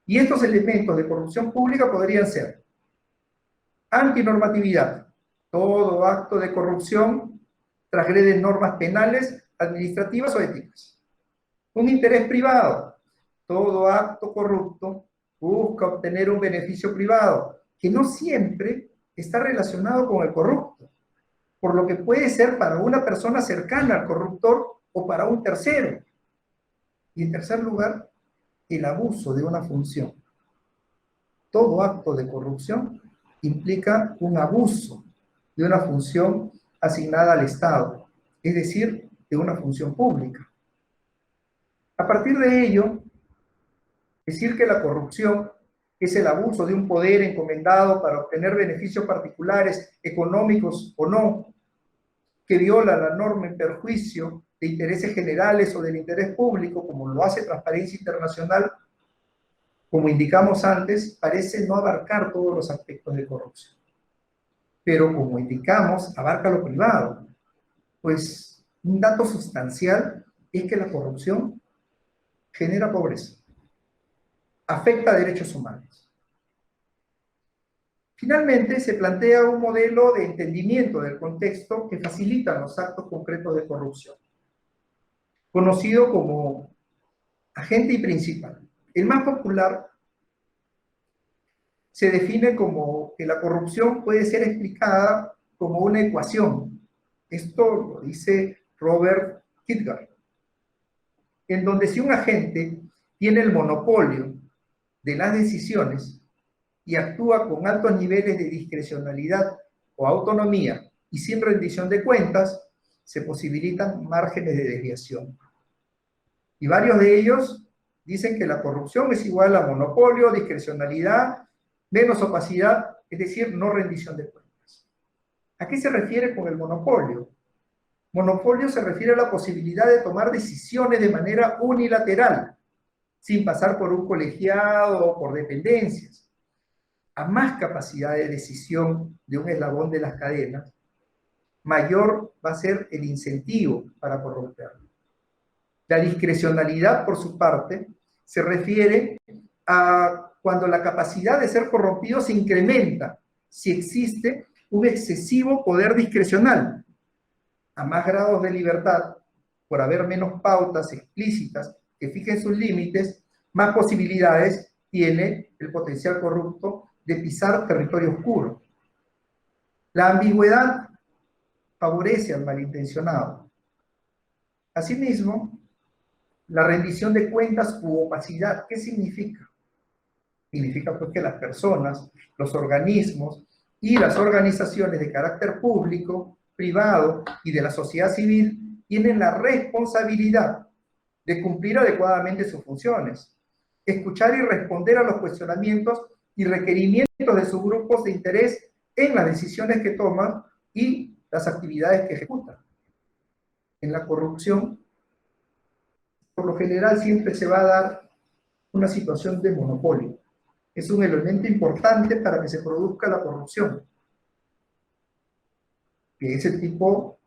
[SPEAKER 2] Y estos elementos de corrupción pública podrían ser antinormatividad. Todo acto de corrupción transgrede normas penales, administrativas o éticas. Un interés privado. Todo acto corrupto busca obtener un beneficio privado, que no siempre está relacionado con el corrupto, por lo que puede ser para una persona cercana al corruptor o para un tercero. Y en tercer lugar, el abuso de una función. Todo acto de corrupción implica un abuso de una función asignada al Estado, es decir, de una función pública. A partir de ello, decir que la corrupción es el abuso de un poder encomendado para obtener beneficios particulares, económicos o no, que viola la norma en perjuicio de intereses generales o del interés público, como lo hace Transparencia Internacional, como indicamos antes, parece no abarcar todos los aspectos de corrupción. Pero como indicamos, abarca lo privado. Pues un dato sustancial es que la corrupción genera pobreza. afecta a derechos humanos. Finalmente, se plantea un modelo de entendimiento del contexto que facilita los actos concretos de corrupción, conocido como agente y principal. El más popular se define como que la corrupción puede ser explicada como una ecuación. Esto lo dice Robert Kitgar, en donde si un agente tiene el monopolio de las decisiones y actúa con altos niveles de discrecionalidad o autonomía y sin rendición de cuentas, se posibilitan márgenes de desviación. Y varios de ellos dicen que la corrupción es igual a monopolio, discrecionalidad, menos opacidad, es decir, no rendición de cuentas. ¿A qué se refiere con el monopolio? Monopolio se refiere a la posibilidad de tomar decisiones de manera unilateral, sin pasar por un colegiado o por dependencias. A más capacidad de decisión de un eslabón de las cadenas, mayor va a ser el incentivo para corromperlo. La discrecionalidad, por su parte, se refiere a cuando la capacidad de ser corrompido se incrementa si existe un excesivo poder discrecional. A más grados de libertad, por haber menos pautas explícitas que fijen sus límites, más posibilidades tiene el potencial corrupto de pisar territorio oscuro. La ambigüedad favorece al malintencionado. Asimismo, la rendición de cuentas u opacidad, ¿qué significa? Significa pues que las personas, los organismos y las organizaciones de carácter público, privado y de la sociedad civil tienen la responsabilidad de cumplir adecuadamente sus funciones, escuchar y responder a los cuestionamientos y requerimientos de sus grupos de interés en las decisiones que toman y las actividades que ejecutan. En la corrupción, por lo general, siempre se va a dar una situación de monopolio. Es un elemento importante para que se produzca la corrupción, que es el tipo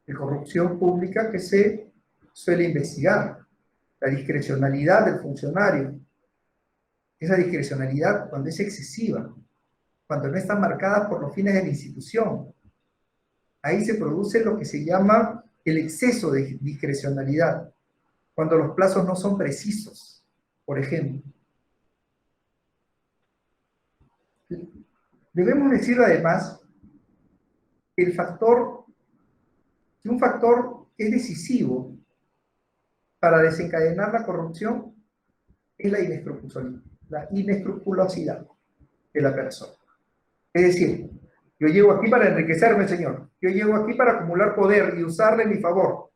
[SPEAKER 2] de corrupción pública que se suele investigar. La discrecionalidad del funcionario, esa discrecionalidad cuando es excesiva, cuando no está marcada por los fines de la institución. Ahí se produce lo que se llama el exceso de discrecionalidad, cuando los plazos no son precisos, por ejemplo. Debemos decir además que un factor que es decisivo para desencadenar la corrupción es la inescrupulosidad de la persona. Es decir, yo llego aquí para enriquecerme, señor. Yo llego aquí para acumular poder y usarle en mi favor.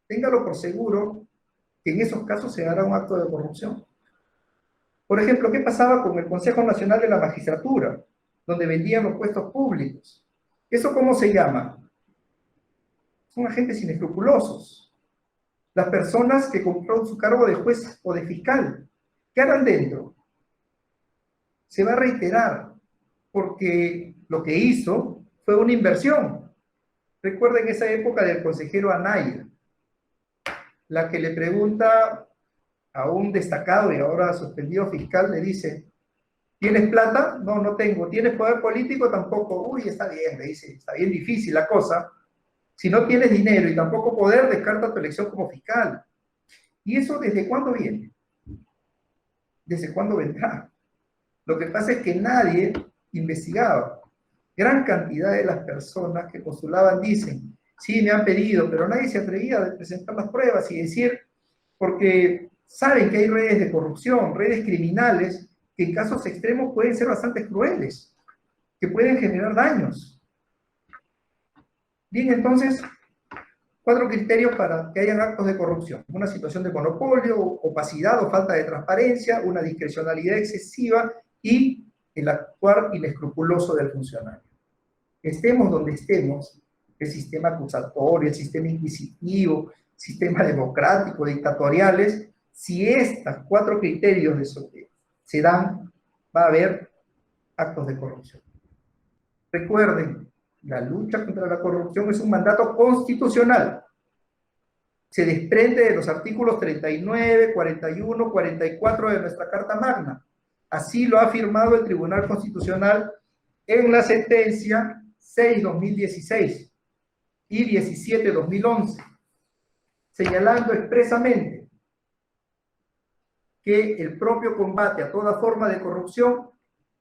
[SPEAKER 2] Téngalo por seguro que en esos casos se hará un acto de corrupción. Por ejemplo, ¿qué pasaba con el Consejo Nacional de la Magistratura, donde vendían los puestos públicos? ¿Eso cómo se llama? Son agentes inescrupulosos. Las personas que compraron su cargo de juez o de fiscal, ¿qué harán dentro? Se va a reiterar, porque lo que hizo fue una inversión. Recuerden esa época del consejero Anaya, la que le pregunta a un destacado y ahora suspendido fiscal, le dice: ¿tienes plata? No, no tengo. ¿Tienes poder político? Tampoco. Uy, está bien, le dice, está bien difícil la cosa. Si no tienes dinero y tampoco poder, descarta tu elección como fiscal. ¿Y eso desde cuándo viene? ¿Desde cuándo vendrá? Lo que pasa es que nadie investigaba. Gran cantidad de las personas que postulaban dicen: sí, me han pedido, pero nadie se atrevía a presentar las pruebas y decir, porque saben que hay redes de corrupción, redes criminales, que en casos extremos pueden ser bastante crueles, que pueden generar daños. Bien, entonces, 4 criterios para que hayan actos de corrupción: una situación de monopolio, opacidad o falta de transparencia, una discrecionalidad excesiva y el actuar inescrupuloso del funcionario. Estemos donde estemos, el sistema acusatorio, el sistema inquisitivo, sistema democrático, dictatoriales, si estos 4 criterios se dan, va a haber actos de corrupción. Recuerden, la lucha contra la corrupción es un mandato constitucional. se desprende de los artículos 39, 41, 44 de nuestra Carta Magna. Así lo ha afirmado el Tribunal Constitucional en la sentencia 6/2016 y 17/2011, señalando expresamente que el propio combate a toda forma de corrupción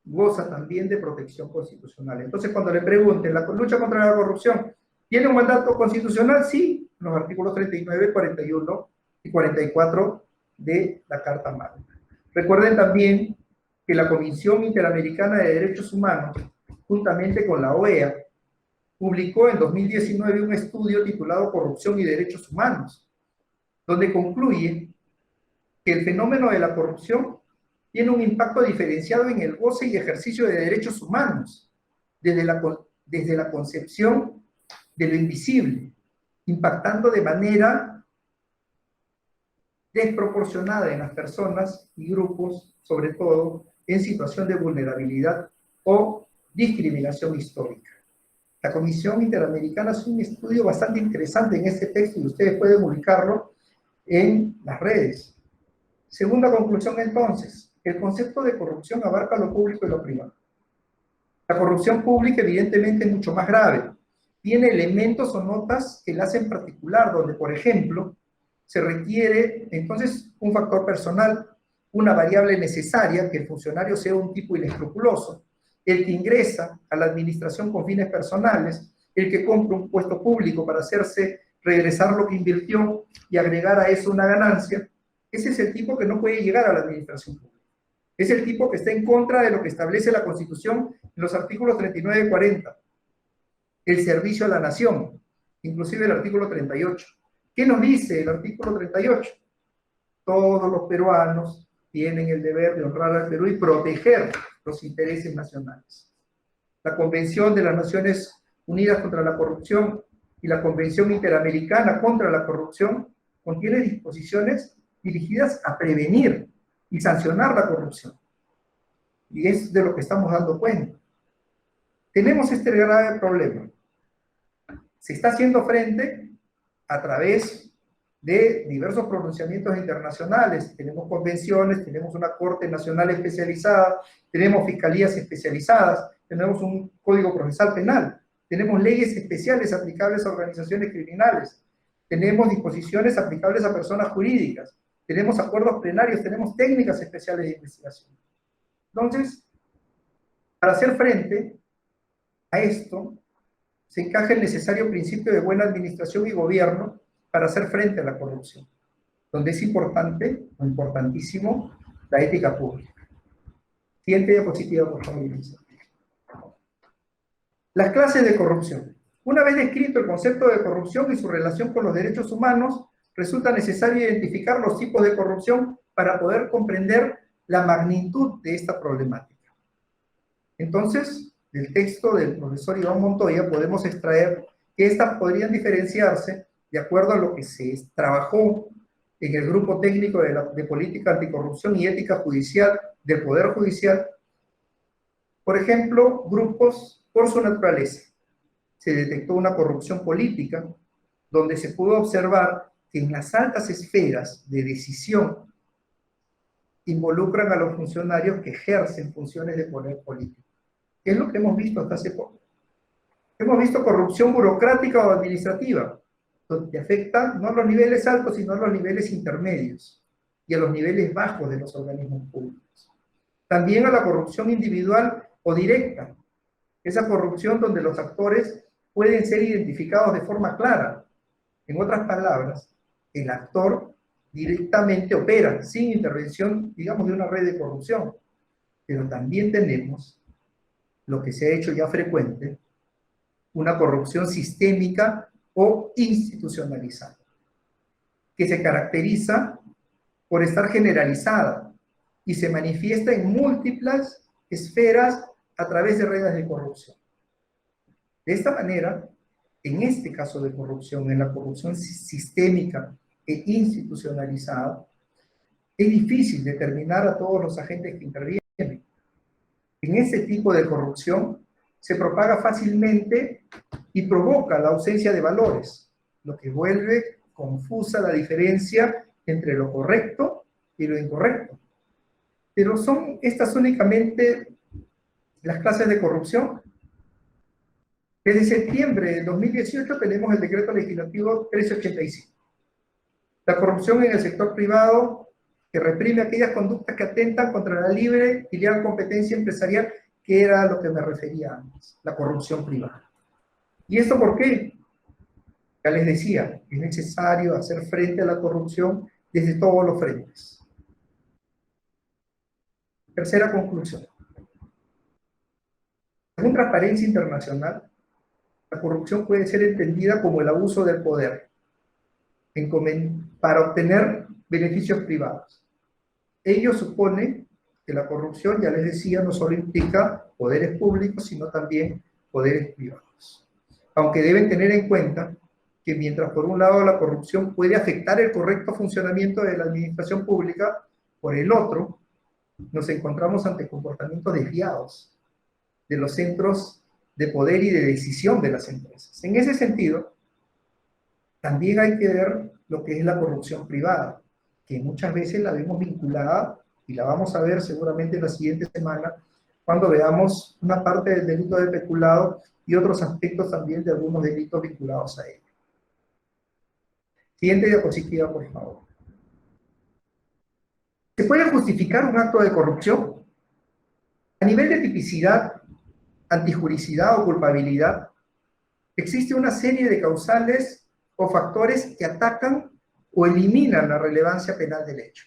[SPEAKER 2] goza también de protección constitucional. Entonces, cuando le pregunten, ¿la lucha contra la corrupción tiene un mandato constitucional? Sí, los artículos 39, 41 y 44 de la Carta Magna. Recuerden también que la Comisión Interamericana de Derechos Humanos, juntamente con la OEA, publicó en 2019 un estudio titulado Corrupción y Derechos Humanos, donde concluye que el fenómeno de la corrupción tiene un impacto diferenciado en el goce y ejercicio de derechos humanos, desde la concepción de lo invisible, impactando de manera desproporcionada en las personas y grupos, sobre todo en situación de vulnerabilidad o discriminación histórica. La Comisión Interamericana hace un estudio bastante interesante en este texto y ustedes pueden ubicarlo en las redes. Segunda conclusión, entonces, el concepto de corrupción abarca lo público y lo privado. La corrupción pública, evidentemente, es mucho más grave. Tiene elementos o notas que la hacen particular, donde, por ejemplo, se requiere, entonces, un factor personal, una variable necesaria, que el funcionario sea un tipo inescrupuloso, el que ingresa a la administración con fines personales, el que compra un puesto público para hacerse regresar lo que invirtió y agregar a eso una ganancia. Ese es el tipo que no puede llegar a la administración pública. Es el tipo que está en contra de lo que establece la Constitución en los artículos 39 y 40. El servicio a la nación, inclusive el artículo 38. ¿Qué nos dice el artículo 38? Todos los peruanos tienen el deber de honrar al Perú y proteger los intereses nacionales. La Convención de las Naciones Unidas contra la Corrupción y la Convención Interamericana contra la Corrupción contiene disposiciones dirigidas a prevenir y sancionar la corrupción. Y es de lo que estamos dando cuenta. Tenemos este grave problema. Se está haciendo frente a través de diversos pronunciamientos internacionales. Tenemos convenciones, tenemos una Corte Nacional especializada, tenemos fiscalías especializadas, tenemos un Código Procesal Penal, tenemos leyes especiales aplicables a organizaciones criminales, tenemos disposiciones aplicables a personas jurídicas, tenemos acuerdos plenarios, tenemos técnicas especiales de investigación. Entonces, para hacer frente a esto, se encaja el necesario principio de buena administración y gobierno para hacer frente a la corrupción, donde es importante, o importantísimo, la ética pública. Siguiente diapositiva, por favor. Las clases de corrupción. Una vez descrito el concepto de corrupción y su relación con los derechos humanos, resulta necesario identificar los tipos de corrupción para poder comprender la magnitud de esta problemática. Entonces, del texto del profesor Iván Montoya podemos extraer que estas podrían diferenciarse de acuerdo a lo que se trabajó en el Grupo Técnico de Política Anticorrupción y Ética Judicial del Poder Judicial. Por ejemplo, grupos por su naturaleza. Se detectó una corrupción política, donde se pudo observar que en las altas esferas de decisión involucran a los funcionarios que ejercen funciones de poder político. ¿Qué es lo que hemos visto hasta hace poco? Hemos visto corrupción burocrática o administrativa, donde afecta no a los niveles altos, sino a los niveles intermedios y a los niveles bajos de los organismos públicos. También a la corrupción individual o directa, esa corrupción donde los actores pueden ser identificados de forma clara. En otras palabras, el actor directamente opera sin intervención, digamos, de una red de corrupción. Pero también tenemos lo que se ha hecho ya frecuente, una corrupción sistémica o institucionalizada, que se caracteriza por estar generalizada y se manifiesta en múltiples esferas a través de redes de corrupción. De esta manera, en este caso de corrupción, en la corrupción sistémica e institucionalizada, es difícil determinar a todos los agentes que intervienen. En este tipo de corrupción se propaga fácilmente y provoca la ausencia de valores, lo que vuelve confusa la diferencia entre lo correcto y lo incorrecto. Pero ¿son estas únicamente las clases de corrupción? Desde septiembre de 2018 tenemos el decreto legislativo 1385. La corrupción en el sector privado que reprime aquellas conductas que atentan contra la libre y leal competencia empresarial, que era a lo que me refería antes, la corrupción privada. ¿Y esto por qué? Ya les decía, es necesario hacer frente a la corrupción desde todos los frentes. Tercera conclusión. Según Transparencia Internacional, la corrupción puede ser entendida como el abuso del poder para obtener beneficios privados. Ello supone que la corrupción, ya les decía, no solo implica poderes públicos, sino también poderes privados. Aunque deben tener en cuenta que mientras por un lado la corrupción puede afectar el correcto funcionamiento de la administración pública, por el otro nos encontramos ante comportamientos desviados de los centros de poder y de decisión de las empresas. En ese sentido, también hay que ver lo que es la corrupción privada, que muchas veces la vemos vinculada, y la vamos a ver seguramente en la siguiente semana, cuando veamos una parte del delito de peculado y otros aspectos también de algunos delitos vinculados a ello. Siguiente diapositiva, por favor. ¿Se puede justificar un acto de corrupción? A nivel de tipicidad, antijuricidad o culpabilidad, existe una serie de causales o factores que atacan o eliminan la relevancia penal del hecho.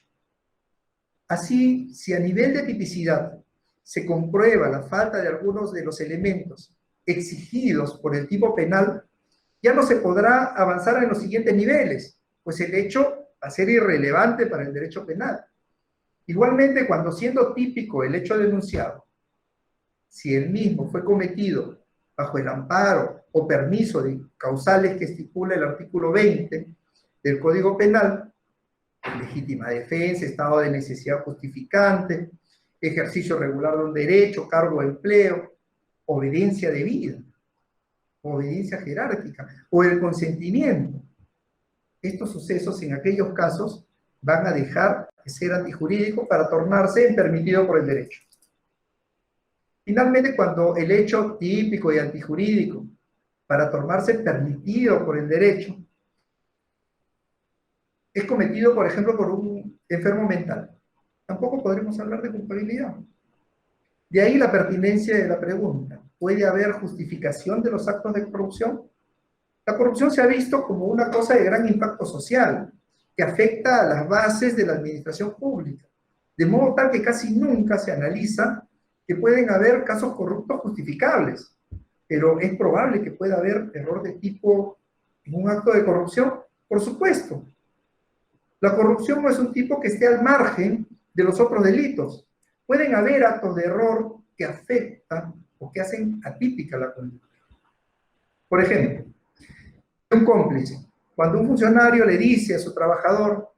[SPEAKER 2] Así, si a nivel de tipicidad se comprueba la falta de algunos de los elementos exigidos por el tipo penal, ya no se podrá avanzar en los siguientes niveles, pues el hecho va a ser irrelevante para el derecho penal. Igualmente, cuando siendo típico el hecho denunciado, si el mismo fue cometido bajo el amparo o permiso de causales que estipula el artículo 20 del Código Penal, legítima defensa, estado de necesidad justificante, ejercicio regular de un derecho, cargo de empleo, obediencia debida, obediencia jerárquica o el consentimiento. Estos sucesos en aquellos casos van a dejar de ser antijurídicos para tornarse en permitido por el derecho. Finalmente, cuando el hecho típico y antijurídico para tornarse permitido por el derecho es cometido, por ejemplo, por un enfermo mental, tampoco podremos hablar de culpabilidad. De ahí la pertinencia de la pregunta: ¿puede haber justificación de los actos de corrupción? La corrupción se ha visto como una cosa de gran impacto social, que afecta a las bases de la administración pública, de modo tal que casi nunca se analiza que pueden haber casos corruptos justificables, pero es probable que pueda haber error de tipo en un acto de corrupción, por supuesto. La corrupción no es un tipo que esté al margen de los otros delitos. Pueden haber actos de error que afectan o que hacen atípica la conducta. Por ejemplo, un cómplice, cuando un funcionario le dice a su trabajador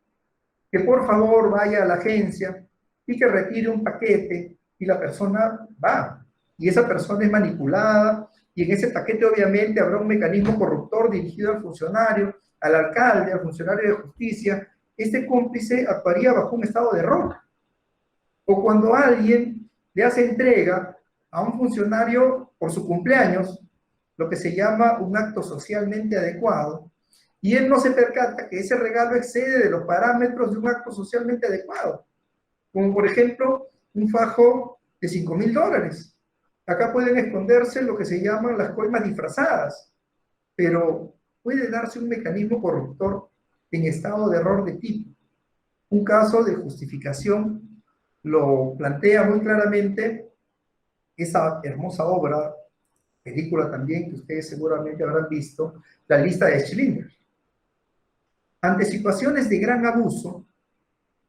[SPEAKER 2] que por favor vaya a la agencia y que retire un paquete, y la persona va, y esa persona es manipulada, y en ese paquete obviamente habrá un mecanismo corruptor dirigido al funcionario, al alcalde, al funcionario de justicia. Este cómplice actuaría bajo un estado de error. O cuando alguien le hace entrega a un funcionario por su cumpleaños, lo que se llama un acto socialmente adecuado, y él no se percata que ese regalo excede de los parámetros de un acto socialmente adecuado, como por ejemplo un fajo de $5.000. Acá pueden esconderse lo que se llaman las coimas disfrazadas, pero puede darse un mecanismo corruptor en estado de error de tipo. Un caso de justificación lo plantea muy claramente esa hermosa obra, película también que ustedes seguramente habrán visto, La lista de Schindler. Ante situaciones de gran abuso,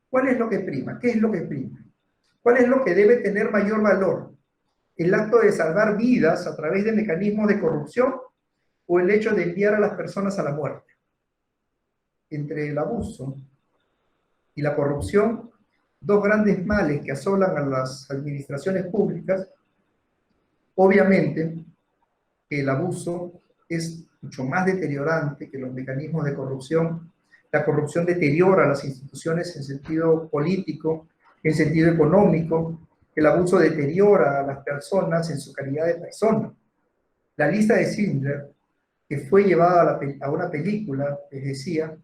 [SPEAKER 2] ¿cuál es lo que prima? ¿Qué es lo que prima? ¿Cuál es lo que debe tener mayor valor? ¿El acto de salvar vidas a través de mecanismos de corrupción o el hecho de enviar a las personas a la muerte? Entre el abuso y la corrupción, dos grandes males que asolan a las administraciones públicas, obviamente el abuso es mucho más deteriorante que los mecanismos de corrupción La corrupción deteriora las instituciones en sentido político, en sentido económico. El abuso deteriora a las personas en su calidad de persona. La lista de Schindler, que fue llevada a una película, les decía,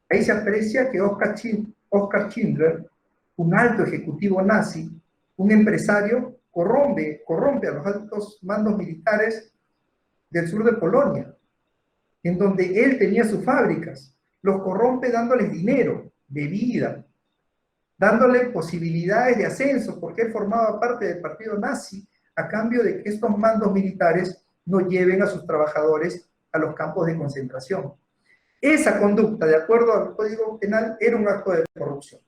[SPEAKER 2] ahí se aprecia que Oskar Schindler, un alto ejecutivo nazi, un empresario, corrompe a los altos mandos militares del sur de Polonia, en donde él tenía sus fábricas. Los corrompe dándoles dinero, bebida, dándole posibilidades de ascenso, porque él formaba parte del partido nazi, a cambio de que estos mandos militares no lleven a sus trabajadores a los campos de concentración. Esa conducta, de acuerdo al Código Penal, era un acto de corrupción.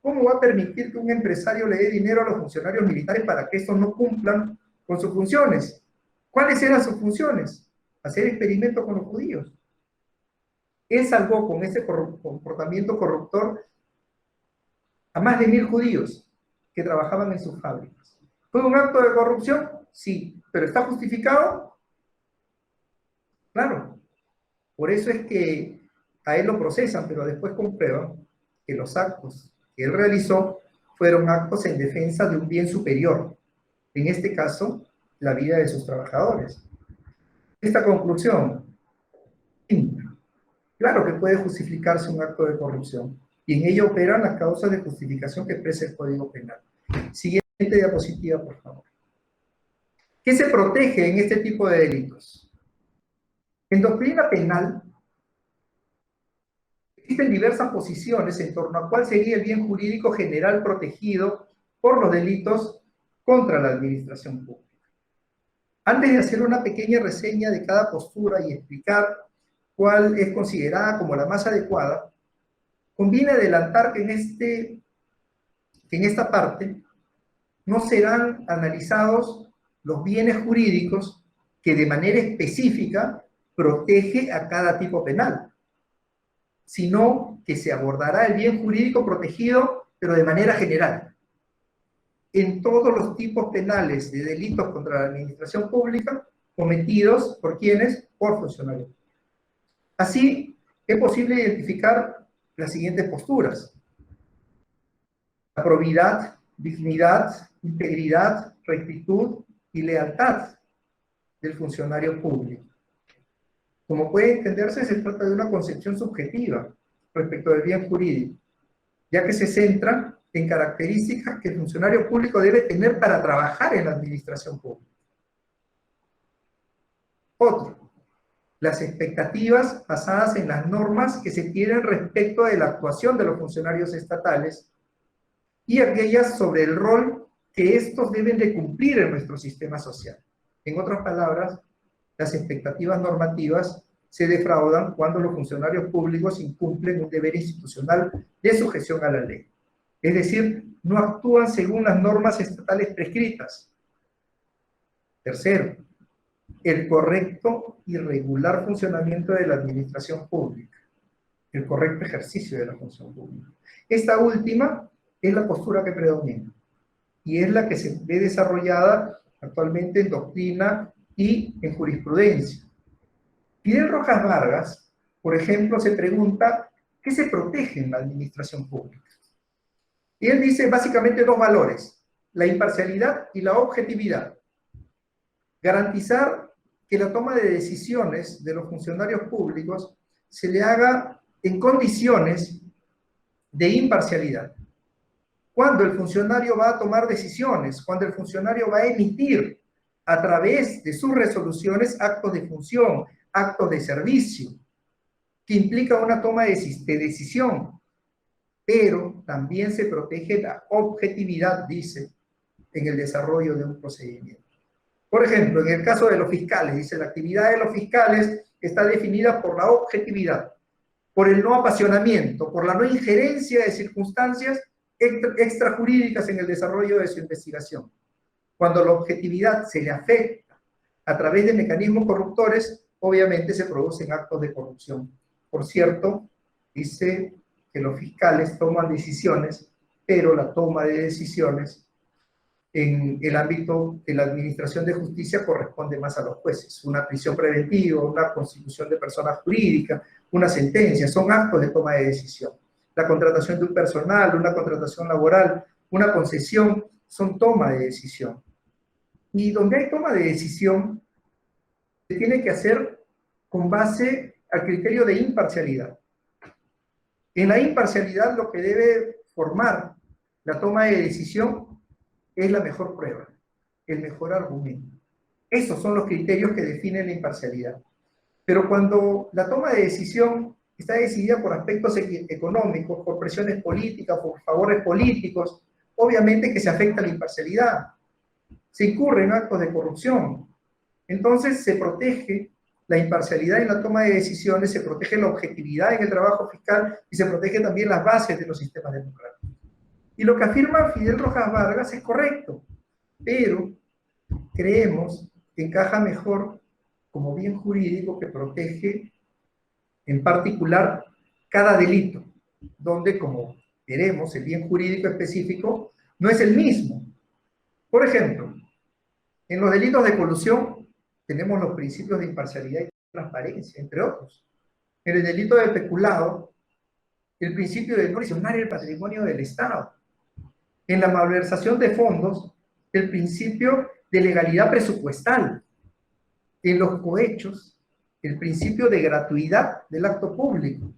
[SPEAKER 2] ¿Cómo va a permitir que un empresario le dé dinero a los funcionarios militares para que estos no cumplan con sus funciones? ¿Cuáles eran sus funciones? Hacer experimentos con los judíos. Él salvó con ese comportamiento corruptor a más de 1000 judíos que trabajaban en sus fábricas. ¿Fue un acto de corrupción? Sí. ¿Pero está justificado? Claro. Por eso es que a él lo procesan, pero después comprueban que los actos que él realizó fueron actos en defensa de un bien superior. En este caso, la vida de sus trabajadores. Esta conclusión, claro que puede justificarse un acto de corrupción, y en ello operan las causas de justificación que expresa el Código Penal. Siguiente diapositiva, por favor. ¿Qué se protege en este tipo de delitos? En doctrina penal existen diversas posiciones en torno a cuál sería el bien jurídico general protegido por los delitos contra la administración pública. Antes de hacer una pequeña reseña de cada postura y explicar cuál es considerada como la más adecuada, conviene adelantar que en esta parte no serán analizados los bienes jurídicos que de manera específica protege a cada tipo penal, sino que se abordará el bien jurídico protegido, pero de manera general, en todos los tipos penales de delitos contra la administración pública cometidos por quienes, por funcionarios. Así, es posible identificar las siguientes posturas: la probidad, dignidad, integridad, rectitud y lealtad del funcionario público. Como puede entenderse, se trata de una concepción subjetiva respecto del bien jurídico, ya que se centra en características que el funcionario público debe tener para trabajar en la administración pública. Otro, las expectativas basadas en las normas que se tienen respecto de la actuación de los funcionarios estatales y aquellas sobre el rol que estos deben de cumplir en nuestro sistema social. En otras palabras, las expectativas normativas se defraudan cuando los funcionarios públicos incumplen un deber institucional de sujeción a la ley. Es decir, no actúan según las normas estatales prescritas. Tercero, el correcto y regular funcionamiento de la administración pública, el correcto ejercicio de la función pública. Esta última es la postura que predomina y es la que se ve desarrollada actualmente en doctrina y en jurisprudencia. Fidel Rojas Vargas, por ejemplo, se pregunta ¿qué se protege en la administración pública? Y él dice básicamente dos valores: la imparcialidad y la objetividad. Garantizar que la toma de decisiones de los funcionarios públicos se le haga en condiciones de imparcialidad. Cuando el funcionario va a tomar decisiones, cuando el funcionario va a emitir a través de sus resoluciones actos de función, actos de servicio, que implica una toma de decisión, pero también se protege la objetividad, dice, en el desarrollo de un procedimiento. Por ejemplo, en el caso de los fiscales, dice, la actividad de los fiscales está definida por la objetividad, por el no apasionamiento, por la no injerencia de circunstancias extrajurídicas en el desarrollo de su investigación. Cuando la objetividad se le afecta a través de mecanismos corruptores, obviamente se producen actos de corrupción. Por cierto, dice que los fiscales toman decisiones, pero la toma de decisiones en el ámbito de la administración de justicia corresponde más a los jueces. Una prisión preventiva, una constitución de persona jurídica, una sentencia, son actos de toma de decisión. La contratación de un personal, una contratación laboral, una concesión, son toma de decisión. Y donde hay toma de decisión, se tiene que hacer con base al criterio de imparcialidad. En la imparcialidad lo que debe formar la toma de decisión es la mejor prueba, el mejor argumento. Esos son los criterios que definen la imparcialidad. Pero cuando la toma de decisión está decidida por aspectos económicos, por presiones políticas, por favores políticos, obviamente que se afecta la imparcialidad. Se incurre en actos de corrupción. Entonces se protege la imparcialidad en la toma de decisiones, se protege la objetividad en el trabajo fiscal y se protege también las bases de los sistemas democráticos. Y lo que afirma Fidel Rojas Vargas es correcto, pero creemos que encaja mejor como bien jurídico que protege en particular cada delito, donde, como veremos, el bien jurídico específico no es el mismo. Por ejemplo, en los delitos de colusión tenemos los principios de imparcialidad y transparencia, entre otros. En el delito de peculado, el principio de no lesionar el patrimonio del Estado. En la malversación de fondos, el principio de legalidad presupuestal. En los cohechos, el principio de gratuidad del acto público.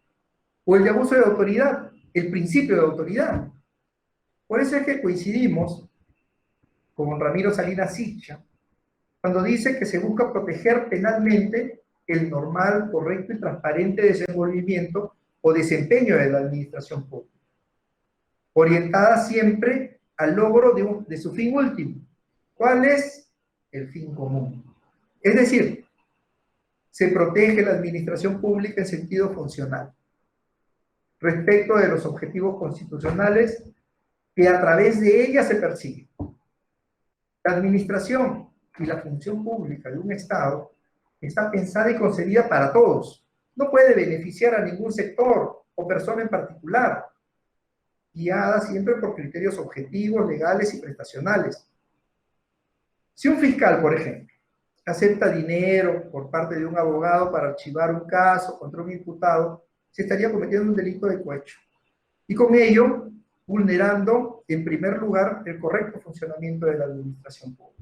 [SPEAKER 2] O el de abuso de autoridad, el principio de autoridad. Por eso es que coincidimos con Ramiro Salinas Sicha, cuando dice que se busca proteger penalmente el normal, correcto y transparente desenvolvimiento o desempeño de la administración pública, orientada siempre al logro de su fin último. ¿Cuál es? El fin común. Es decir, se protege la administración pública en sentido funcional, respecto de los objetivos constitucionales que a través de ella se persiguen. La administración y la función pública de un Estado está pensada y concebida para todos. No puede beneficiar a ningún sector o persona en particular, guiada siempre por criterios objetivos, legales y prestacionales. Si un fiscal, por ejemplo, acepta dinero por parte de un abogado para archivar un caso contra un imputado, se estaría cometiendo un delito de cohecho. Y con ello, vulnerando, en primer lugar, el correcto funcionamiento de la administración pública.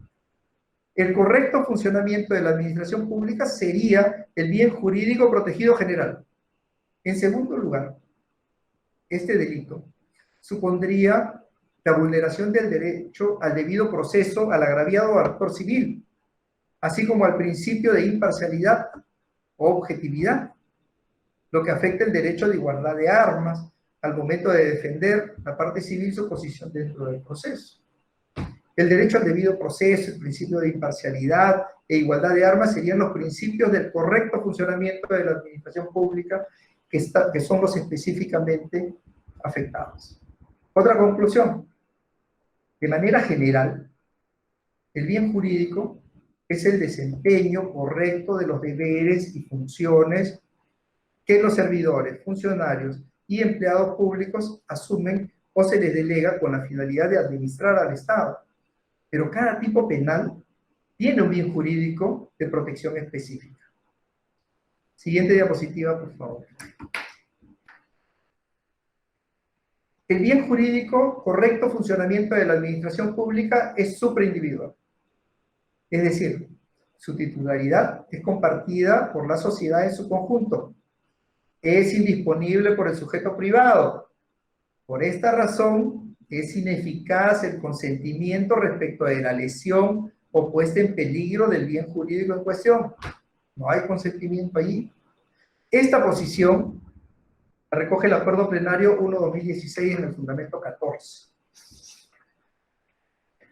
[SPEAKER 2] El correcto funcionamiento de la administración pública sería el bien jurídico protegido general. En segundo lugar, este delito supondría la vulneración del derecho al debido proceso al agraviado actor civil, así como al principio de imparcialidad o objetividad, lo que afecta el derecho de igualdad de armas al momento de defender la parte civil su posición dentro del proceso. El derecho al debido proceso, el principio de imparcialidad e igualdad de armas serían los principios del correcto funcionamiento de la administración pública que son los específicamente afectados. Otra conclusión. De manera general, el bien jurídico es el desempeño correcto de los deberes y funciones que los servidores, funcionarios y empleados públicos asumen o se les delega con la finalidad de administrar al Estado. Pero cada tipo penal tiene un bien jurídico de protección específica. Siguiente diapositiva, por favor. El bien jurídico, correcto funcionamiento de la administración pública es supraindividual. Es decir, su titularidad es compartida por la sociedad en su conjunto. Es indisponible por el sujeto privado. Por esta razón, es ineficaz el consentimiento respecto de la lesión o puesta en peligro del bien jurídico en cuestión. No hay consentimiento allí. Esta posición recoge el Acuerdo Plenario 1/2016 en el Fundamento 14.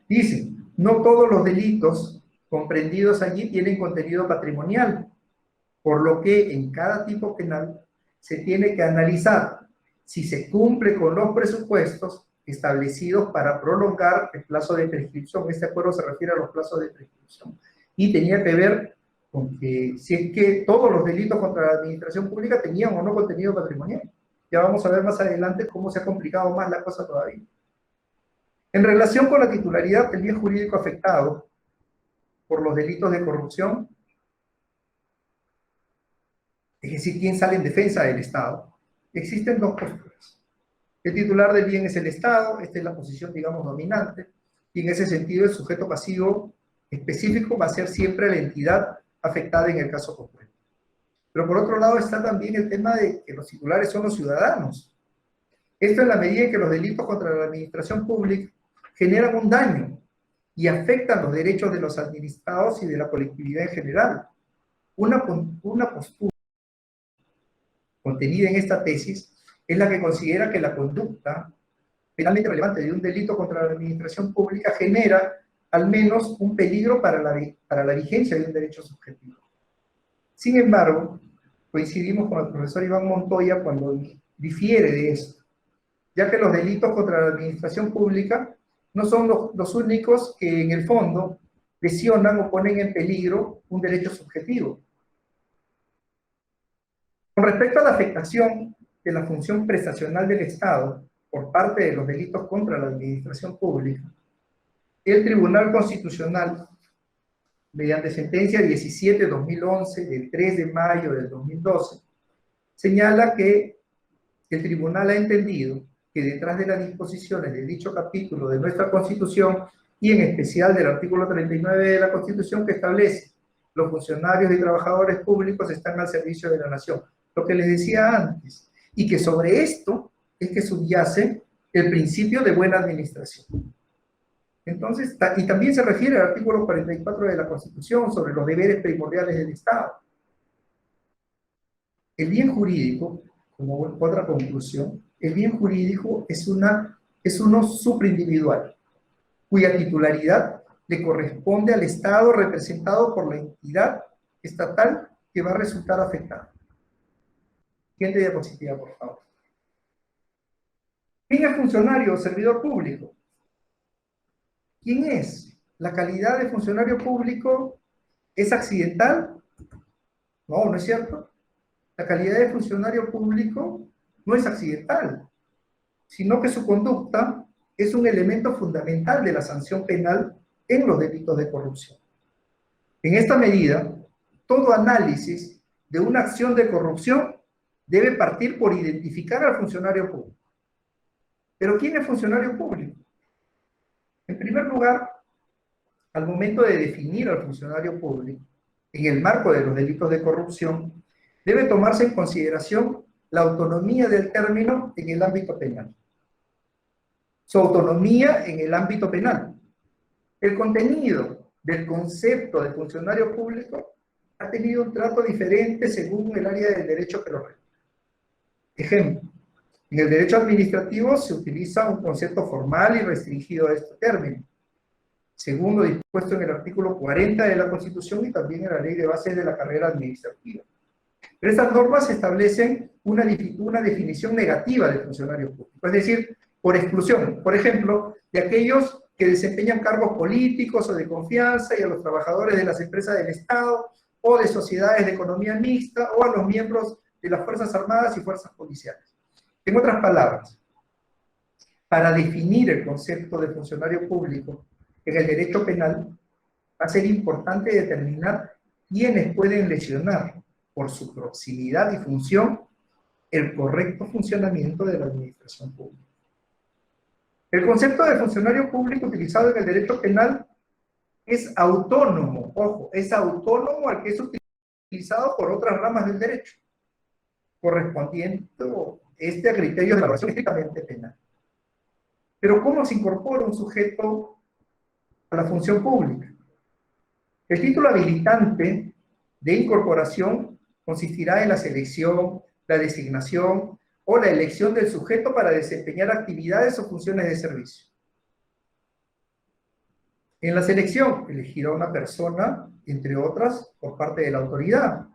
[SPEAKER 2] Dice, no todos los delitos comprendidos allí tienen contenido patrimonial, por lo que en cada tipo penal se tiene que analizar si se cumple con los presupuestos establecidos para prolongar el plazo de prescripción. Este acuerdo se refiere a los plazos de prescripción. Y tenía que ver con que si es que todos los delitos contra la administración pública tenían o no contenido patrimonial. Ya vamos a ver más adelante cómo se ha complicado más la cosa todavía. En relación con la titularidad del bien jurídico afectado por los delitos de corrupción, es decir, quién sale en defensa del Estado, existen dos posturas. El titular del bien es el Estado, esta es la posición, digamos, dominante, y en ese sentido el sujeto pasivo específico va a ser siempre la entidad afectada en el caso concreto. Pero por otro lado está también el tema de que los titulares son los ciudadanos. Esto en la medida en que los delitos contra la administración pública generan un daño y afectan los derechos de los administrados y de la colectividad en general. Una postura contenida en esta tesis es la que considera que la conducta penalmente relevante de un delito contra la administración pública genera al menos un peligro para la vigencia de un derecho subjetivo. Sin embargo, coincidimos con el profesor Iván Montoya cuando difiere de esto, ya que los delitos contra la administración pública no son los únicos que en el fondo lesionan o ponen en peligro un derecho subjetivo. Con respecto a la afectación de la función prestacional del Estado por parte de los delitos contra la administración pública, el Tribunal Constitucional, mediante sentencia 17/2011 del 3 de mayo del 2012, señala que el tribunal ha entendido que detrás de las disposiciones de dicho capítulo de nuestra Constitución, y en especial del artículo 39 de la Constitución que establece los funcionarios y trabajadores públicos están al servicio de la nación, lo que les decía antes, y que sobre esto es que subyace el principio de buena administración. Entonces, y también se refiere al artículo 44 de la Constitución sobre los deberes primordiales del Estado. El bien jurídico, como otra conclusión, el bien jurídico es uno superindividual, cuya titularidad le corresponde al Estado representado por la entidad estatal que va a resultar afectada. Siguiente diapositiva, por favor. ¿Quién es funcionario o servidor público? ¿Quién es? ¿La calidad de funcionario público es accidental? No, no es cierto. La calidad de funcionario público no es accidental, sino que su conducta es un elemento fundamental de la sanción penal en los delitos de corrupción. En esta medida, todo análisis de una acción de corrupción debe partir por identificar al funcionario público. ¿Pero quién es funcionario público? En primer lugar, al momento de definir al funcionario público, en el marco de los delitos de corrupción, debe tomarse en consideración la autonomía del término en el ámbito penal. Su autonomía en el ámbito penal. El contenido del concepto de funcionario público ha tenido un trato diferente según el área del derecho que lo regula. Ejemplo, en el derecho administrativo se utiliza un concepto formal y restringido a este término, según lo dispuesto en el artículo 40 de la Constitución y también en la Ley de Bases de la Carrera Administrativa. Pero estas normas establecen una definición negativa del funcionario público, es decir, por exclusión, por ejemplo, de aquellos que desempeñan cargos políticos o de confianza y a los trabajadores de las empresas del Estado o de sociedades de economía mixta o a los miembros de las Fuerzas Armadas y Fuerzas Policiales. En otras palabras, para definir el concepto de funcionario público en el derecho penal, va a ser importante determinar quiénes pueden lesionar por su proximidad y función el correcto funcionamiento de la administración pública. El concepto de funcionario público utilizado en el derecho penal es autónomo, ojo, es autónomo al que es utilizado por otras ramas del derecho, correspondiendo a criterios de elaboración estrictamente penal. Pero ¿cómo se incorpora un sujeto a la función pública? El título habilitante de incorporación consistirá en la selección, la designación o la elección del sujeto para desempeñar actividades o funciones de servicio. En la selección, elegirá una persona, entre otras, por parte de la autoridad.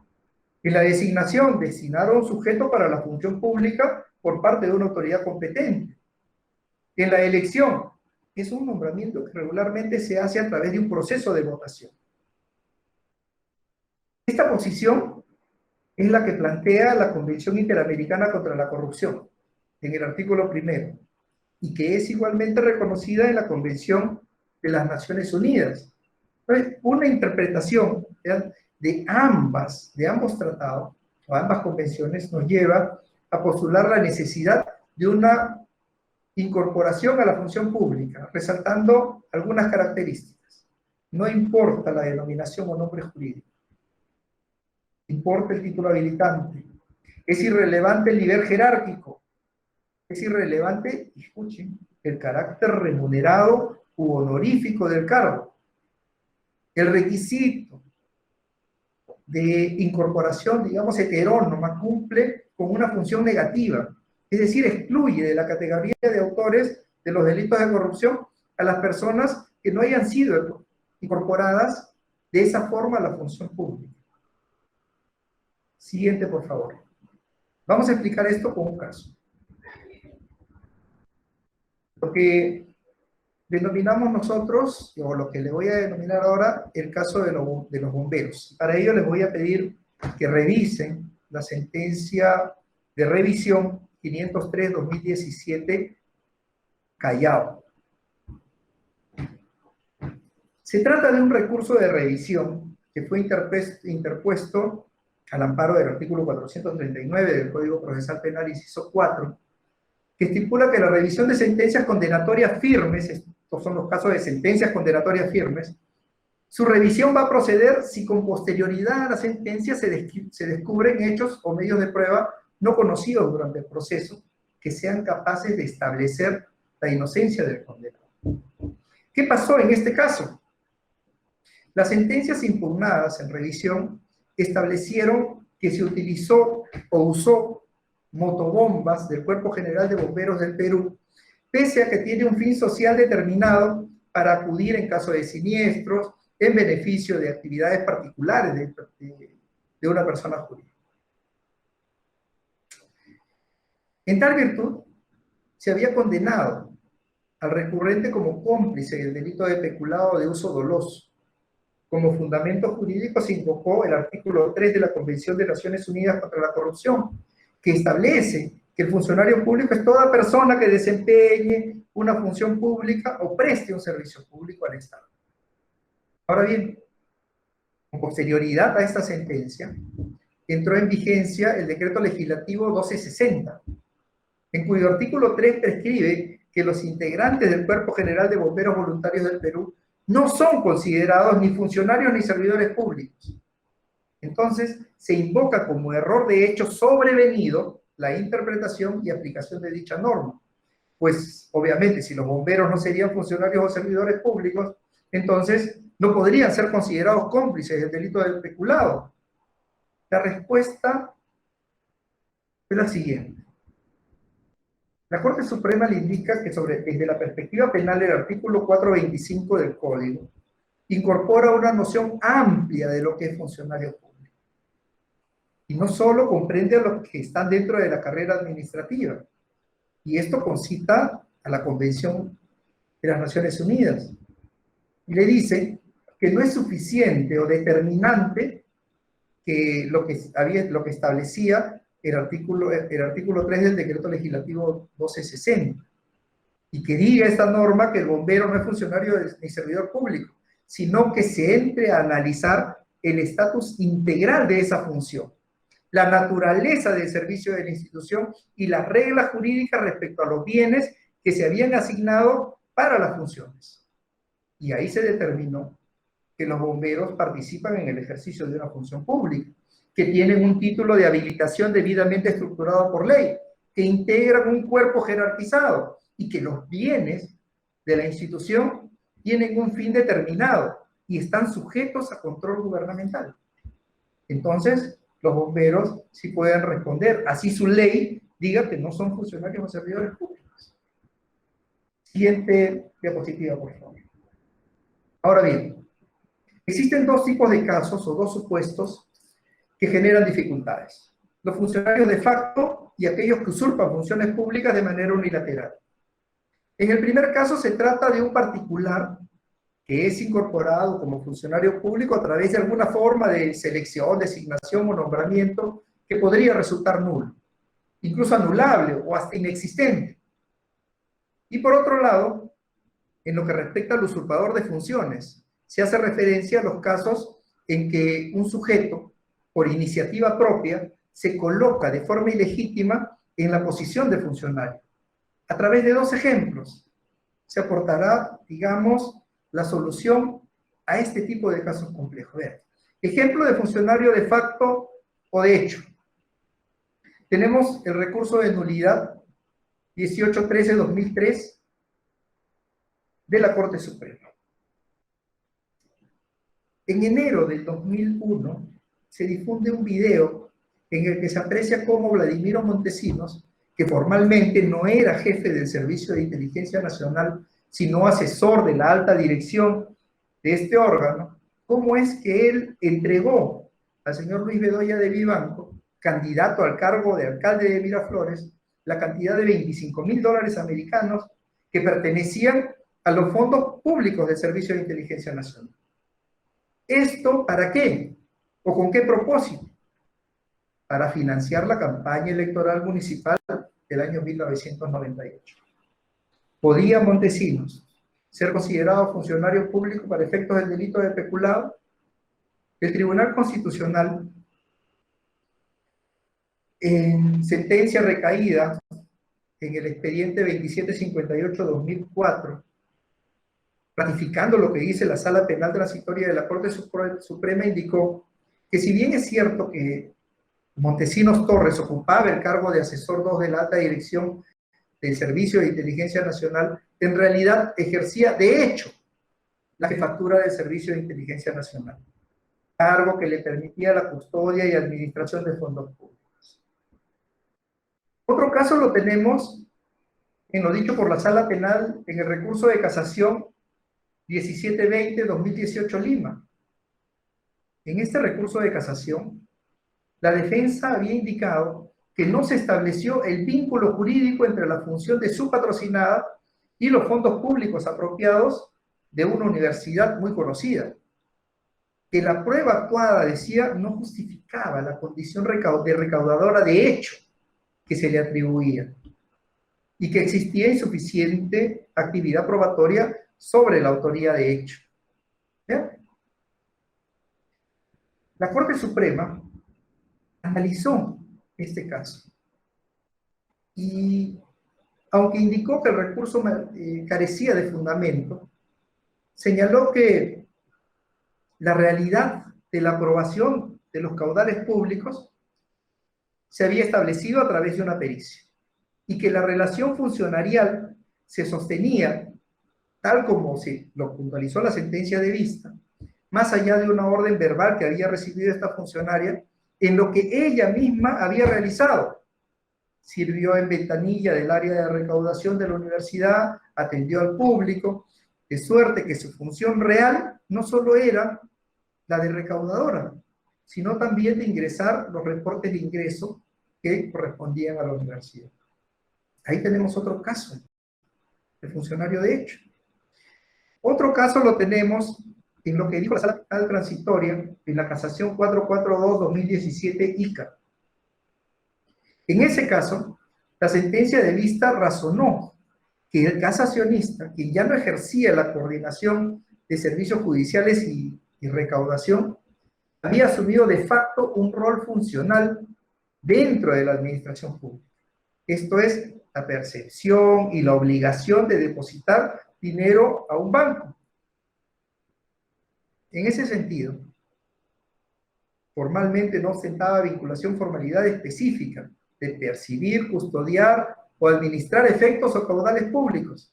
[SPEAKER 2] En la designación, designar a un sujeto para la función pública por parte de una autoridad competente. En la elección, es un nombramiento que regularmente se hace a través de un proceso de votación. Esta posición es la que plantea la Convención Interamericana contra la Corrupción, en el artículo 1, y que es igualmente reconocida en la Convención de las Naciones Unidas. Entonces, una interpretación de ambos tratados, o ambas convenciones, nos lleva a postular la necesidad de una incorporación a la función pública, resaltando algunas características. No importa la denominación o nombre jurídico, importa el título habilitante. Es irrelevante el nivel jerárquico, es irrelevante, escuchen, el carácter remunerado u honorífico del cargo. El requisito de incorporación, digamos, heterónoma, cumple con una función negativa, es decir, excluye de la categoría de autores de los delitos de corrupción a las personas que no hayan sido incorporadas de esa forma a la función pública. Siguiente, por favor. Vamos a explicar esto con un caso. Lo que denominamos nosotros, o lo que le voy a denominar ahora, el caso de los bomberos. Para ello les voy a pedir que revisen la sentencia de revisión 503-2017 Callao. Se trata de un recurso de revisión que fue interpuesto al amparo del artículo 439 del Código Procesal Penal, inciso 4, que estipula que la revisión de sentencias condenatorias firmes, estos son los casos de sentencias condenatorias firmes, su revisión va a proceder si con posterioridad a la sentencia se descubren hechos o medios de prueba no conocidos durante el proceso que sean capaces de establecer la inocencia del condenado. ¿Qué pasó en este caso? Las sentencias impugnadas en revisión establecieron que se utilizó o usó motobombas del Cuerpo General de Bomberos del Perú, pese a que tiene un fin social determinado para acudir en caso de siniestros, en beneficio de actividades particulares de una persona jurídica. En tal virtud, se había condenado al recurrente como cómplice del delito de peculado de uso doloso. Como fundamento jurídico se invocó el artículo 3 de la Convención de Naciones Unidas contra la Corrupción, que establece que el funcionario público es toda persona que desempeñe una función pública o preste un servicio público al Estado. Ahora bien, con posterioridad a esta sentencia, entró en vigencia el Decreto Legislativo 1260, en cuyo artículo 3 prescribe que los integrantes del Cuerpo General de Bomberos Voluntarios del Perú no son considerados ni funcionarios ni servidores públicos. Entonces, se invoca como error de hecho sobrevenido la interpretación y aplicación de dicha norma. Pues, obviamente, si los bomberos no serían funcionarios o servidores públicos, entonces no podrían ser considerados cómplices del delito del peculado. La respuesta es la siguiente. La Corte Suprema le indica que desde la perspectiva penal el artículo 425 del Código incorpora una noción amplia de lo que es funcionario público. Y no solo comprende a los que están dentro de la carrera administrativa. Y esto concita a la Convención de las Naciones Unidas. Y le dice que no es suficiente o determinante que lo que establecía el artículo 3 del Decreto Legislativo 1260, y que diga esta norma que el bombero no es funcionario ni servidor público, sino que se entre a analizar el estatus integral de esa función, la naturaleza del servicio de la institución y las reglas jurídicas respecto a los bienes que se habían asignado para las funciones. Y ahí se determinó que los bomberos participan en el ejercicio de una función pública, que tienen un título de habilitación debidamente estructurado por ley, que integran un cuerpo jerarquizado y que los bienes de la institución tienen un fin determinado y están sujetos a control gubernamental. Entonces, los bomberos sí pueden responder, así su ley diga que no son funcionarios o servidores públicos. Siguiente diapositiva, por favor. Ahora bien, existen dos tipos de casos o dos supuestos que generan dificultades. Los funcionarios de facto y aquellos que usurpan funciones públicas de manera unilateral. En el primer caso se trata de un particular que es incorporado como funcionario público a través de alguna forma de selección, designación o nombramiento que podría resultar nulo, incluso anulable o hasta inexistente. Y por otro lado, en lo que respecta al usurpador de funciones, se hace referencia a los casos en que un sujeto, por iniciativa propia, se coloca de forma ilegítima en la posición de funcionario. A través de dos ejemplos se aportará, digamos, la solución a este tipo de casos complejos. Vean, ejemplo de funcionario de facto o de hecho. Tenemos el recurso de nulidad 1813-2003 de la Corte Suprema. En enero del 2001 se difunde un video en el que se aprecia cómo Vladimiro Montesinos, que formalmente no era jefe del Servicio de Inteligencia Nacional, sino asesor de la alta dirección de este órgano, cómo es que él entregó al señor Luis Bedoya de Vivanco, candidato al cargo de alcalde de Miraflores, la cantidad de $25.000 americanos que pertenecían a los fondos públicos del Servicio de Inteligencia Nacional. ¿Esto para qué? ¿O con qué propósito? Para financiar la campaña electoral municipal del año 1998. ¿Podía Montesinos ser considerado funcionario público para efectos del delito de peculado? El Tribunal Constitucional, en sentencia recaída en el expediente 2758-2004, ratificando lo que dice la Sala Penal Transitoria de la Corte Suprema, indicó que si bien es cierto que Montesinos Torres ocupaba el cargo de asesor 2 de la alta dirección del Servicio de Inteligencia Nacional, en realidad ejercía de hecho la jefatura del Servicio de Inteligencia Nacional, cargo que le permitía la custodia y administración de fondos públicos. Otro caso lo tenemos en lo dicho por la Sala Penal en el recurso de casación 1720-2018 Lima. En este recurso de casación, la defensa había indicado que no se estableció el vínculo jurídico entre la función de su patrocinada y los fondos públicos apropiados de una universidad muy conocida. Que la prueba actuada, decía, no justificaba la condición de recaudadora de hecho que se le atribuía y que existía insuficiente actividad probatoria sobre la autoría de hecho. ¿Vean? La Corte Suprema analizó este caso y, aunque indicó que el recurso carecía de fundamento, señaló que la realidad de la aprobación de los caudales públicos se había establecido a través de una pericia y que la relación funcionarial se sostenía, tal como se lo puntualizó la sentencia de vista, más allá de una orden verbal que había recibido esta funcionaria, en lo que ella misma había realizado. Sirvió en ventanilla del área de recaudación de la universidad, atendió al público, de suerte que su función real no solo era la de recaudadora, sino también de ingresar los reportes de ingreso que correspondían a la universidad. Ahí tenemos otro caso, el funcionario de hecho. Otro caso lo tenemos en lo que dijo la Sala Penal Transitoria en la casación 442-2017 ICA. En ese caso, la sentencia de vista razonó que el casacionista, quien ya no ejercía la coordinación de servicios judiciales y recaudación, había asumido de facto un rol funcional dentro de la administración pública. Esto es, la percepción y la obligación de depositar dinero a un banco. En ese sentido, formalmente no ostentaba vinculación formalidad específica de percibir, custodiar o administrar efectos o caudales públicos.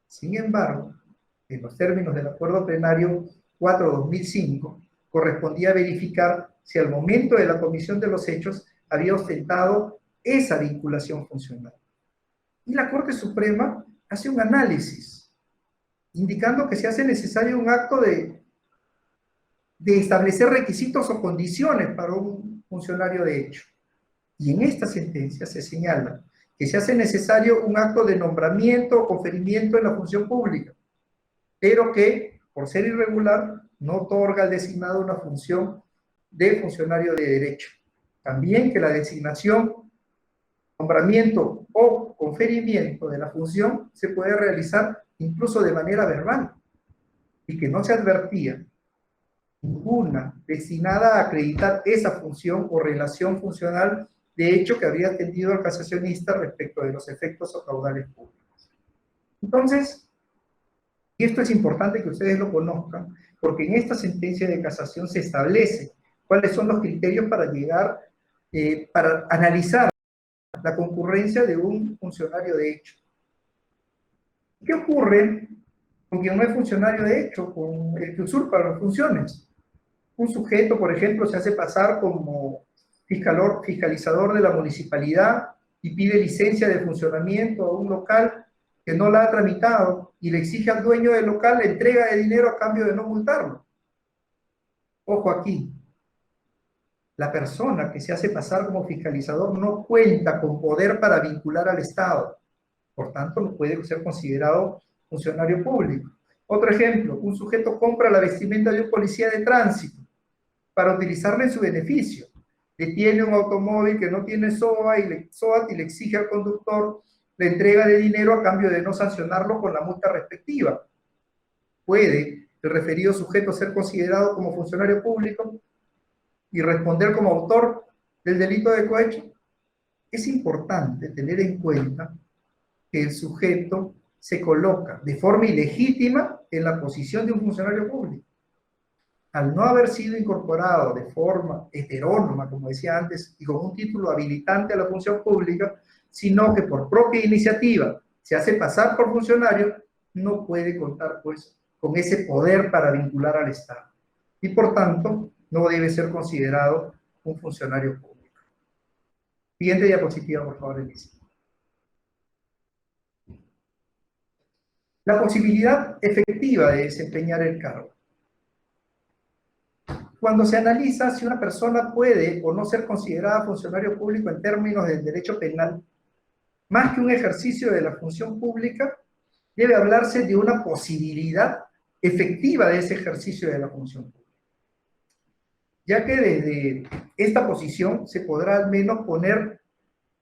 [SPEAKER 2] Sin embargo, en los términos del Acuerdo Plenario 4/2005, correspondía verificar si al momento de la comisión de los hechos había ostentado esa vinculación funcional. Y la Corte Suprema hace un análisis, indicando que se hace necesario un acto de establecer requisitos o condiciones para un funcionario de hecho. Y en esta sentencia se señala que se hace necesario un acto de nombramiento o conferimiento en la función pública, pero que, por ser irregular, no otorga al designado una función de funcionario de derecho. También que la designación nombramiento o conferimiento de la función se puede realizar incluso de manera verbal y que no se advertía ninguna destinada a acreditar esa función o relación funcional de hecho que habría atendido al casacionista respecto de los efectos o caudales públicos. Entonces, y esto es importante que ustedes lo conozcan, porque en esta sentencia de casación se establece cuáles son los criterios para llegar, para analizar la concurrencia de un funcionario de hecho. ¿Qué ocurre con quien no es funcionario de hecho, con el que usurpa las funciones? Un sujeto, por ejemplo, se hace pasar como fiscalizador de la municipalidad y pide licencia de funcionamiento a un local que no la ha tramitado y le exige al dueño del local la entrega de dinero a cambio de no multarlo. Ojo aquí, la persona que se hace pasar como fiscalizador no cuenta con poder para vincular al Estado, por tanto no puede ser considerado funcionario público. Otro ejemplo, un sujeto compra la vestimenta de un policía de tránsito para utilizarla en su beneficio. Detiene un automóvil que no tiene SOAT y le exige al conductor la entrega de dinero a cambio de no sancionarlo con la multa respectiva. ¿Puede el referido sujeto ser considerado como funcionario público y responder como autor del delito de cohecho? Es importante tener en cuenta que el sujeto se coloca de forma ilegítima en la posición de un funcionario público. Al no haber sido incorporado de forma heterónoma, como decía antes, y con un título habilitante a la función pública, sino que por propia iniciativa se hace pasar por funcionario, no puede contar pues con ese poder para vincular al Estado. Y por tanto, no debe ser considerado un funcionario público. Siguiente diapositiva, por favor, Elisa. La posibilidad efectiva de desempeñar el cargo. Cuando se analiza si una persona puede o no ser considerada funcionario público en términos del derecho penal, más que un ejercicio de la función pública, debe hablarse de una posibilidad efectiva de ese ejercicio de la función pública. Ya que desde esta posición se podrá al menos poner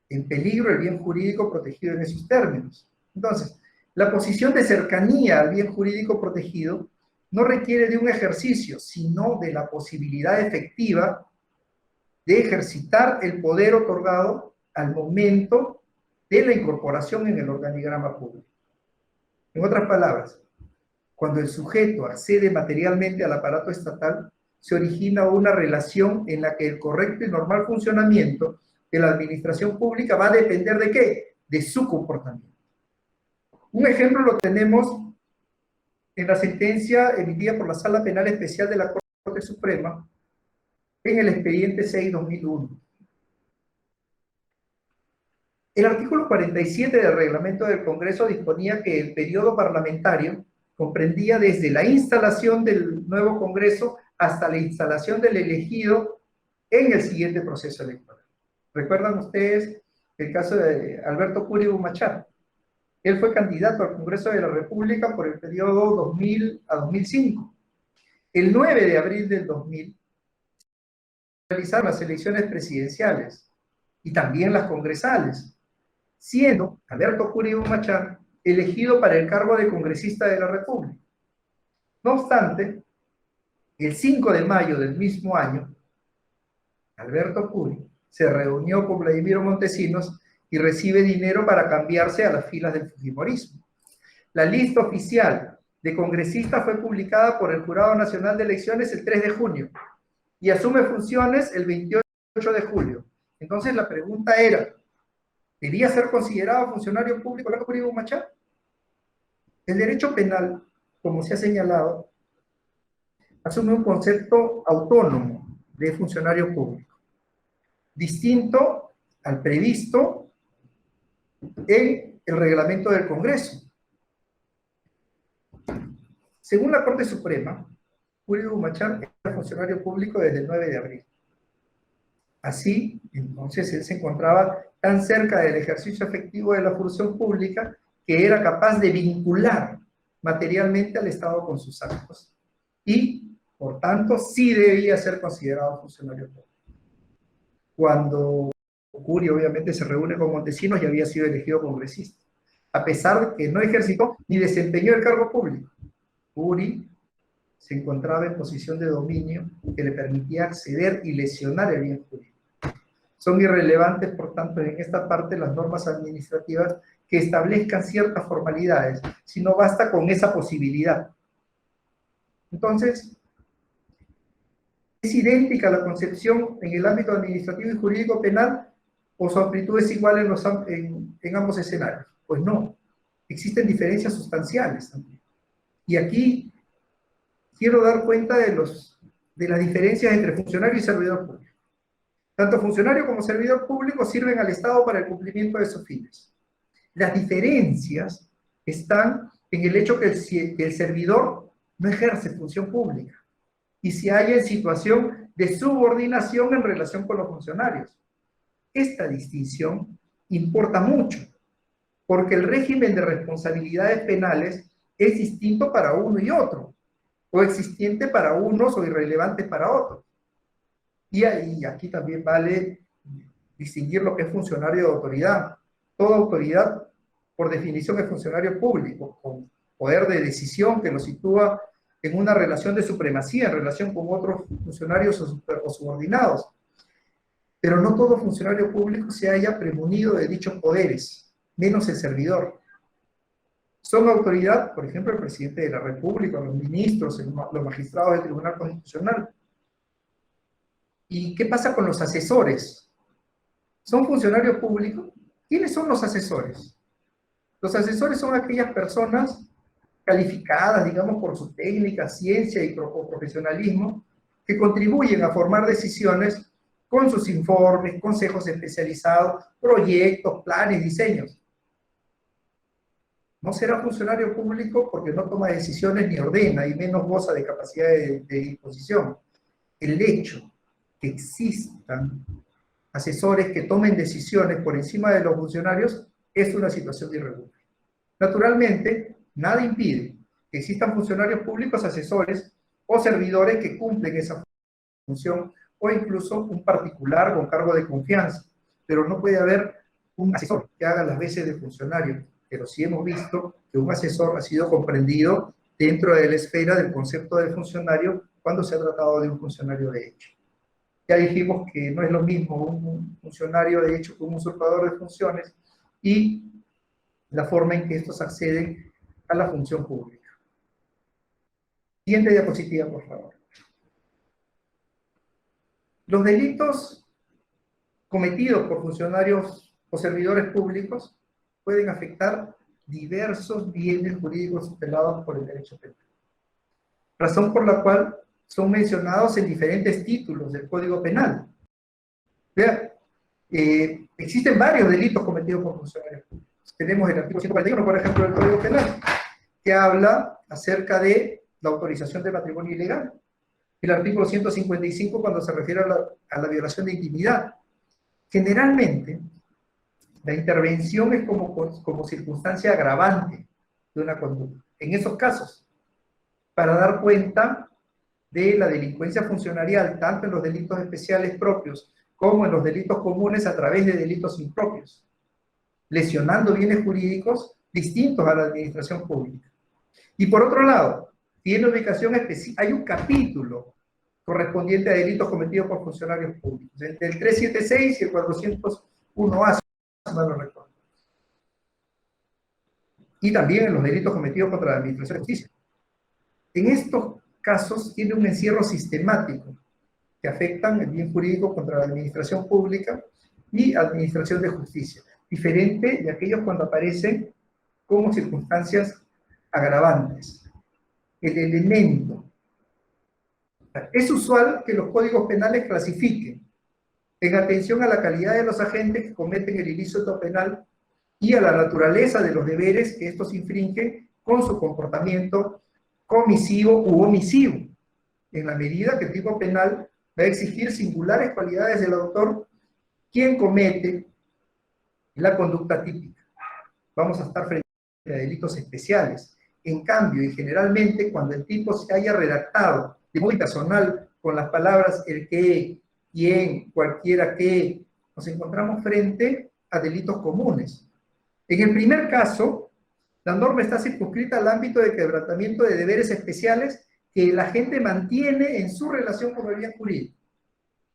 [SPEAKER 2] en peligro el bien jurídico protegido en esos términos. Entonces, la posición de cercanía al bien jurídico protegido no requiere de un ejercicio, sino de la posibilidad efectiva de ejercitar el poder otorgado al momento de la incorporación en el organigrama público. En otras palabras, cuando el sujeto accede materialmente al aparato estatal, se origina una relación en la que el correcto y normal funcionamiento de la administración pública va a depender ¿de qué? De su comportamiento. Un ejemplo lo tenemos en la sentencia emitida por la Sala Penal Especial de la Corte Suprema en el expediente 6/2001. El artículo 47 del reglamento del Congreso disponía que el periodo parlamentario comprendía desde la instalación del nuevo Congreso hasta la instalación del elegido en el siguiente proceso electoral. ¿Recuerdan ustedes el caso de Alberto Curi Humachar? Él fue candidato al Congreso de la República por el periodo 2000 a 2005. El 9 de abril del 2000 se realizaron las elecciones presidenciales y también las congresales, siendo Alberto Curi Humachar elegido para el cargo de congresista de la República. No obstante, el 5 de mayo del mismo año, Alberto Curi se reunió con Vladimiro Montesinos y recibe dinero para cambiarse a las filas del fujimorismo. La lista oficial de congresistas fue publicada por el Jurado Nacional de Elecciones el 3 de junio y asume funciones el 28 de julio. Entonces la pregunta era, ¿debía ser considerado funcionario público Alberto Curi Humachar? El derecho penal, como se ha señalado, asume un concepto autónomo de funcionario público, distinto al previsto en el reglamento del Congreso. Según la Corte Suprema, Curi Humachar era funcionario público desde el 9 de abril. Así, entonces, él se encontraba tan cerca del ejercicio efectivo de la función pública que era capaz de vincular materialmente al Estado con sus actos. Y, por tanto, sí debía ser considerado funcionario público. Cuando Curi obviamente se reúne con Montesinos y había sido elegido congresista, a pesar de que no ejercitó ni desempeñó el cargo público. Curi se encontraba en posición de dominio que le permitía acceder y lesionar el bien jurídico. Son irrelevantes, por tanto, en esta parte las normas administrativas que establezcan ciertas formalidades, si no basta con esa posibilidad. Entonces, ¿es idéntica la concepción en el ámbito administrativo y jurídico penal o su amplitud es igual en ambos escenarios? Pues no, existen diferencias sustanciales también. Y aquí quiero dar cuenta de las diferencias entre funcionario y servidor público. Tanto funcionario como servidor público sirven al Estado para el cumplimiento de sus fines. Las diferencias están en el hecho que el servidor no ejerce función pública y se halla en situación de subordinación en relación con los funcionarios. Esta distinción importa mucho, porque el régimen de responsabilidades penales es distinto para uno y otro, o existente para unos o irrelevante para otros. Y aquí también vale distinguir lo que es funcionario de autoridad. Toda autoridad, por definición, es funcionario público, con poder de decisión que lo sitúa en una relación de supremacía, en relación con otros funcionarios o subordinados. Pero no todo funcionario público se haya premunido de dichos poderes, menos el servidor. Son autoridad, por ejemplo, el presidente de la República, los ministros, los magistrados del Tribunal Constitucional. ¿Y qué pasa con los asesores? ¿Son funcionarios públicos? ¿Quiénes son los asesores? Los asesores son aquellas personas calificadas, digamos, por su técnica, ciencia y profesionalismo, que contribuyen a formar decisiones con sus informes, consejos especializados, proyectos, planes, diseños. No será funcionario público porque no toma decisiones ni ordena, y menos goza de capacidad de disposición. El hecho que existan asesores que tomen decisiones por encima de los funcionarios es una situación irregular. Naturalmente, nada impide que existan funcionarios públicos, asesores o servidores que cumplen esa función, o incluso un particular con cargo de confianza, pero no puede haber un asesor que haga las veces de funcionario, pero sí hemos visto que un asesor ha sido comprendido dentro de la esfera del concepto de funcionario cuando se ha tratado de un funcionario de hecho. Ya dijimos que no es lo mismo un funcionario de hecho que un usurpador de funciones y la forma en que estos acceden a la función pública. Siguiente diapositiva, por favor. Los delitos cometidos por funcionarios o servidores públicos pueden afectar diversos bienes jurídicos tutelados por el derecho penal. Razón por la cual son mencionados en diferentes títulos del Código Penal. Vean, existen varios delitos cometidos por funcionarios públicos. Tenemos el artículo 141, por ejemplo, del Código Penal, que habla acerca de la autorización de matrimonio ilegal. El artículo 155 cuando se refiere a la violación de intimidad. Generalmente, la intervención es como circunstancia agravante de una conducta. En esos casos, para dar cuenta de la delincuencia funcionarial, tanto en los delitos especiales propios como en los delitos comunes a través de delitos impropios, lesionando bienes jurídicos distintos a la administración pública. Y por otro lado, tiene ubicación específica, hay un capítulo correspondiente a delitos cometidos por funcionarios públicos, entre el 376 y el 401A, si mal no recuerdo. Y también en los delitos cometidos contra la administración de justicia. En estos casos tiene un encierro sistemático que afectan el bien jurídico contra la administración pública y administración de justicia, diferente de aquellos cuando aparecen como circunstancias agravantes. El elemento. Es usual que los códigos penales clasifiquen en atención a la calidad de los agentes que cometen el ilícito penal y a la naturaleza de los deberes que estos infringen con su comportamiento comisivo u omisivo, en la medida que el tipo penal va a exigir singulares cualidades del autor, quien comete la conducta típica. Vamos a estar frente a delitos especiales. En cambio, y generalmente, cuando el tipo se haya redactado de modo personal con las palabras el que, quién, cualquiera que, nos encontramos frente a delitos comunes. En el primer caso, la norma está circunscrita al ámbito de quebrantamiento de deberes especiales que el agente mantiene en su relación con el bien jurídico.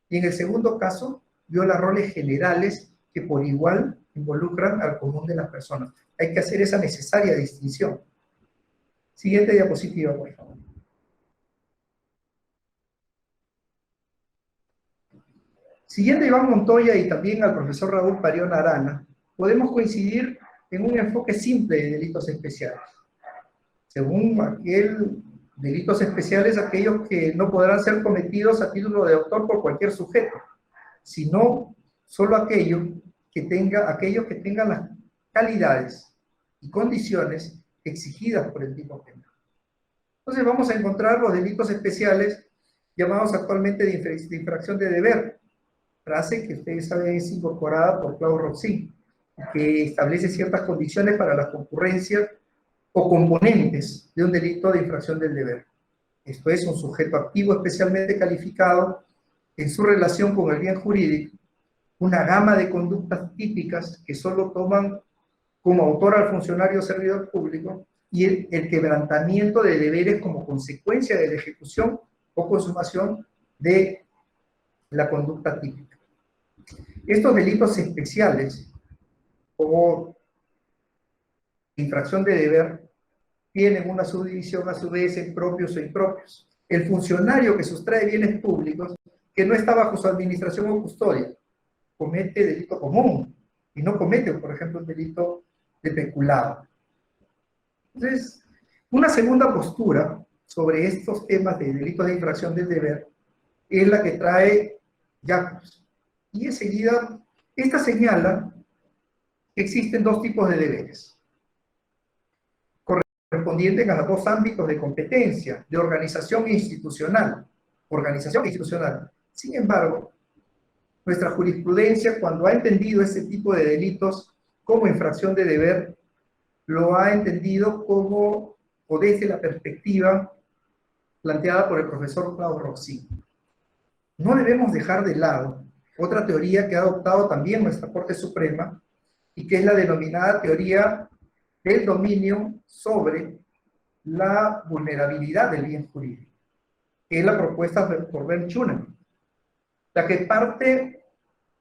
[SPEAKER 2] Y en el segundo caso, viola roles generales que por igual involucran al común de las personas. Hay que hacer esa necesaria distinción. Siguiente diapositiva, por favor. Siguiendo a Iván Montoya y también al profesor Raúl Parión Arana, podemos coincidir en un enfoque simple de delitos especiales. Según aquel, delitos especiales, aquellos que no podrán ser cometidos a título de autor por cualquier sujeto, sino solo aquellos que tengan las calidades y condiciones exigidas por el tipo penal. Entonces vamos a encontrar los delitos especiales llamados actualmente de infracción de deber, frase que ustedes saben es incorporada por Claude Roxy, que establece ciertas condiciones para la concurrencia o componentes de un delito de infracción del deber. Esto es, un sujeto activo especialmente calificado en su relación con el bien jurídico, una gama de conductas típicas que solo toman como autor al funcionario o servidor público y el quebrantamiento de deberes como consecuencia de la ejecución o consumación de la conducta típica. Estos delitos especiales o infracción de deber tienen una subdivisión a su vez en propios e impropios. El funcionario que sustrae bienes públicos que no está bajo su administración o custodia comete delito común y no comete, por ejemplo, un delito de peculado. Entonces, una segunda postura sobre estos temas de delitos de infracción del deber es la que trae Jacobs. Y enseguida, esta señala que existen dos tipos de deberes, correspondientes a los dos ámbitos de competencia, de organización institucional. Organización institucional. Sin embargo, nuestra jurisprudencia, cuando ha entendido este tipo de delitos como infracción de deber, lo ha entendido como, o desde la perspectiva planteada por el profesor Claude Roxy. No debemos dejar de lado otra teoría que ha adoptado también nuestra Corte Suprema, y que es la denominada teoría del dominio sobre la vulnerabilidad del bien jurídico, que es la propuesta por Bernd Schunemann, la que parte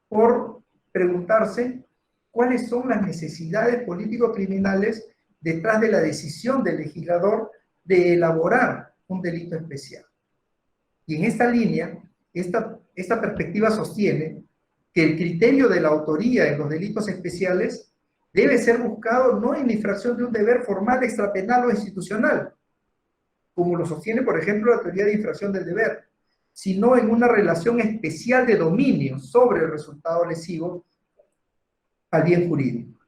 [SPEAKER 2] por preguntarse cuáles son las necesidades político-criminales detrás de la decisión del legislador de elaborar un delito especial. Y en esta línea, esta perspectiva sostiene que el criterio de la autoría en los delitos especiales debe ser buscado no en la infracción de un deber formal, extrapenal o institucional, como lo sostiene, por ejemplo, la teoría de infracción del deber, sino en una relación especial de dominio sobre el resultado lesivo al bien jurídico.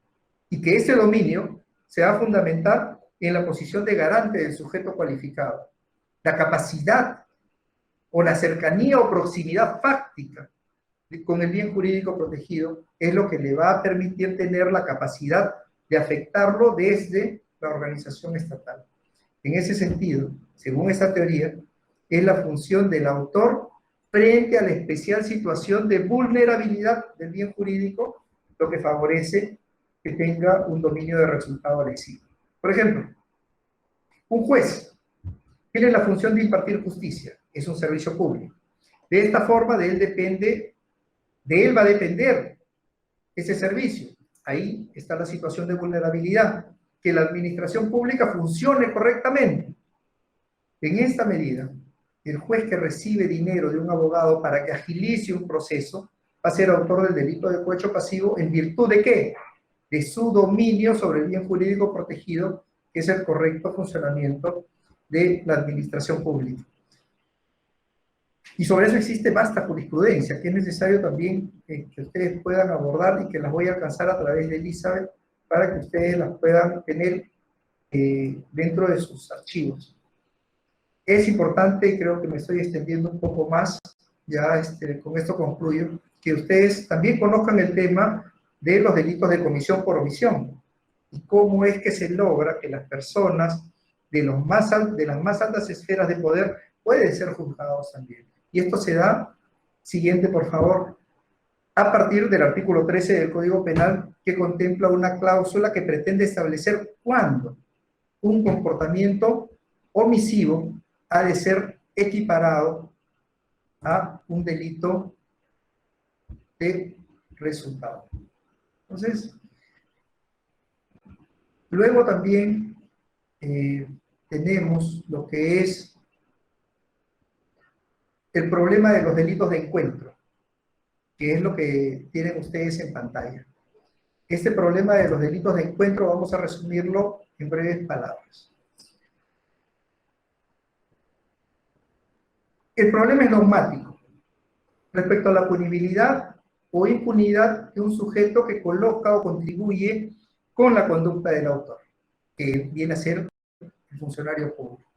[SPEAKER 2] Y que ese dominio se va a fundamentar en la posición de garante del sujeto cualificado, la capacidad o la cercanía o proximidad fáctica con el bien jurídico protegido es lo que le va a permitir tener la capacidad de afectarlo desde la organización estatal. En ese sentido, según esta teoría, es la función del autor frente a la especial situación de vulnerabilidad del bien jurídico lo que favorece que tenga un dominio de resultado lesivo. Por ejemplo, un juez tiene la función de impartir justicia, es un servicio público. De esta forma, de él va a depender ese servicio. Ahí está la situación de vulnerabilidad, que la administración pública funcione correctamente. En esta medida, el juez que recibe dinero de un abogado para que agilice un proceso va a ser autor del delito de cohecho pasivo en virtud de ¿qué? De su dominio sobre el bien jurídico protegido, que es el correcto funcionamiento de la administración pública. Y sobre eso existe vasta jurisprudencia, que es necesario también que ustedes puedan abordar y que las voy a alcanzar a través de Elizabeth para que ustedes las puedan tener dentro de sus archivos. Es importante, y creo que me estoy extendiendo un poco más, ya con esto concluyo, que ustedes también conozcan el tema de los delitos de comisión por omisión y cómo es que se logra que las personas de las más altas esferas de poder pueden ser juzgados también. Y esto se da, siguiente por favor, a partir del artículo 13 del Código Penal, que contempla una cláusula que pretende establecer cuándo un comportamiento omisivo ha de ser equiparado a un delito de resultado. Entonces, luego también tenemos lo que es el problema de los delitos de encuentro, que es lo que tienen ustedes en pantalla. Este problema de los delitos de encuentro vamos a resumirlo en breves palabras. El problema es dogmático respecto a la punibilidad o impunidad de un sujeto que coloca o contribuye con la conducta del autor, que viene a ser el funcionario público.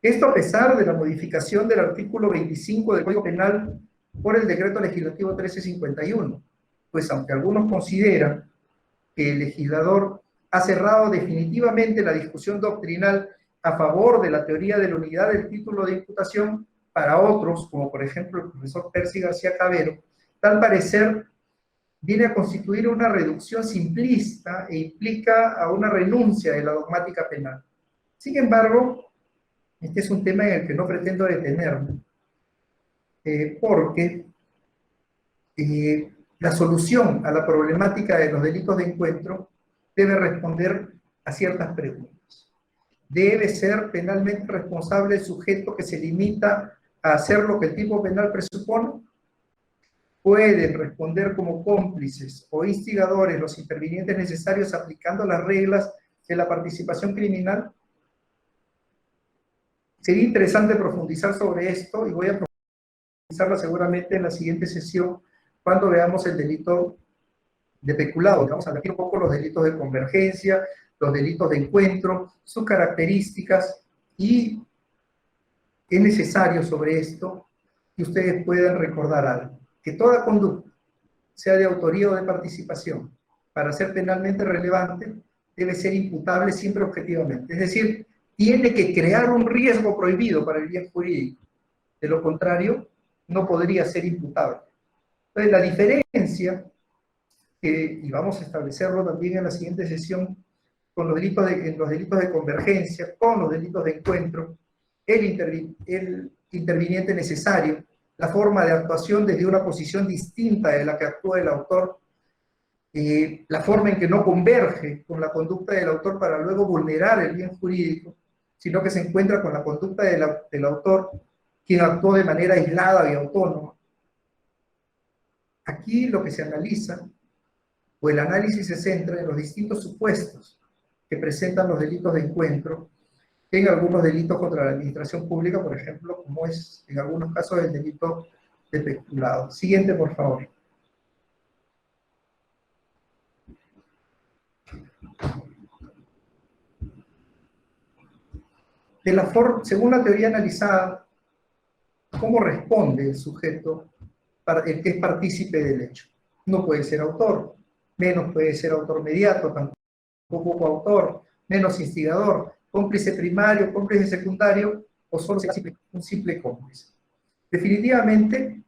[SPEAKER 2] Esto a pesar de la modificación del artículo 25 del Código Penal por el Decreto Legislativo 1351, pues aunque algunos consideran que el legislador ha cerrado definitivamente la discusión doctrinal a favor de la teoría de la unidad del título de imputación, para otros, como por ejemplo el profesor Percy García Cabero, tal parecer viene a constituir una reducción simplista e implica a una renuncia de la dogmática penal. Sin embargo, este es un tema en el que no pretendo detenerme, porque la solución a la problemática de los delitos de encuentro debe responder a ciertas preguntas. ¿Debe ser penalmente responsable el sujeto que se limita a hacer lo que el tipo penal presupone? ¿Pueden responder como cómplices o instigadores los intervinientes necesarios aplicando las reglas de la participación criminal? Sería interesante profundizar sobre esto y voy a profundizarla seguramente en la siguiente sesión cuando veamos el delito de peculado. Vamos a ver un poco los delitos de convergencia, los delitos de encuentro, sus características, y es necesario sobre esto que ustedes puedan recordar algo, que toda conducta, sea de autoría o de participación, para ser penalmente relevante, debe ser imputable siempre objetivamente. Es decir, tiene que crear un riesgo prohibido para el bien jurídico. De lo contrario, no podría ser imputable. Entonces, la diferencia, y vamos a establecerlo también en la siguiente sesión, con los delitos de convergencia, con los delitos de encuentro, el interviniente necesario, la forma de actuación desde una posición distinta de la que actúa el autor, la forma en que no converge con la conducta del autor para luego vulnerar el bien jurídico, sino que se encuentra con la conducta del autor, quien actuó de manera aislada y autónoma. Aquí lo que se analiza, o el análisis se centra en los distintos supuestos que presentan los delitos de encuentro, en algunos delitos contra la administración pública, por ejemplo, como es en algunos casos el delito de peculado. Siguiente, por favor. Según la teoría analizada, ¿cómo responde el sujeto, el que es partícipe del hecho? No puede ser autor, menos puede ser autor mediato, tampoco coautor, menos instigador, cómplice primario, cómplice secundario, o solo un simple cómplice. Definitivamente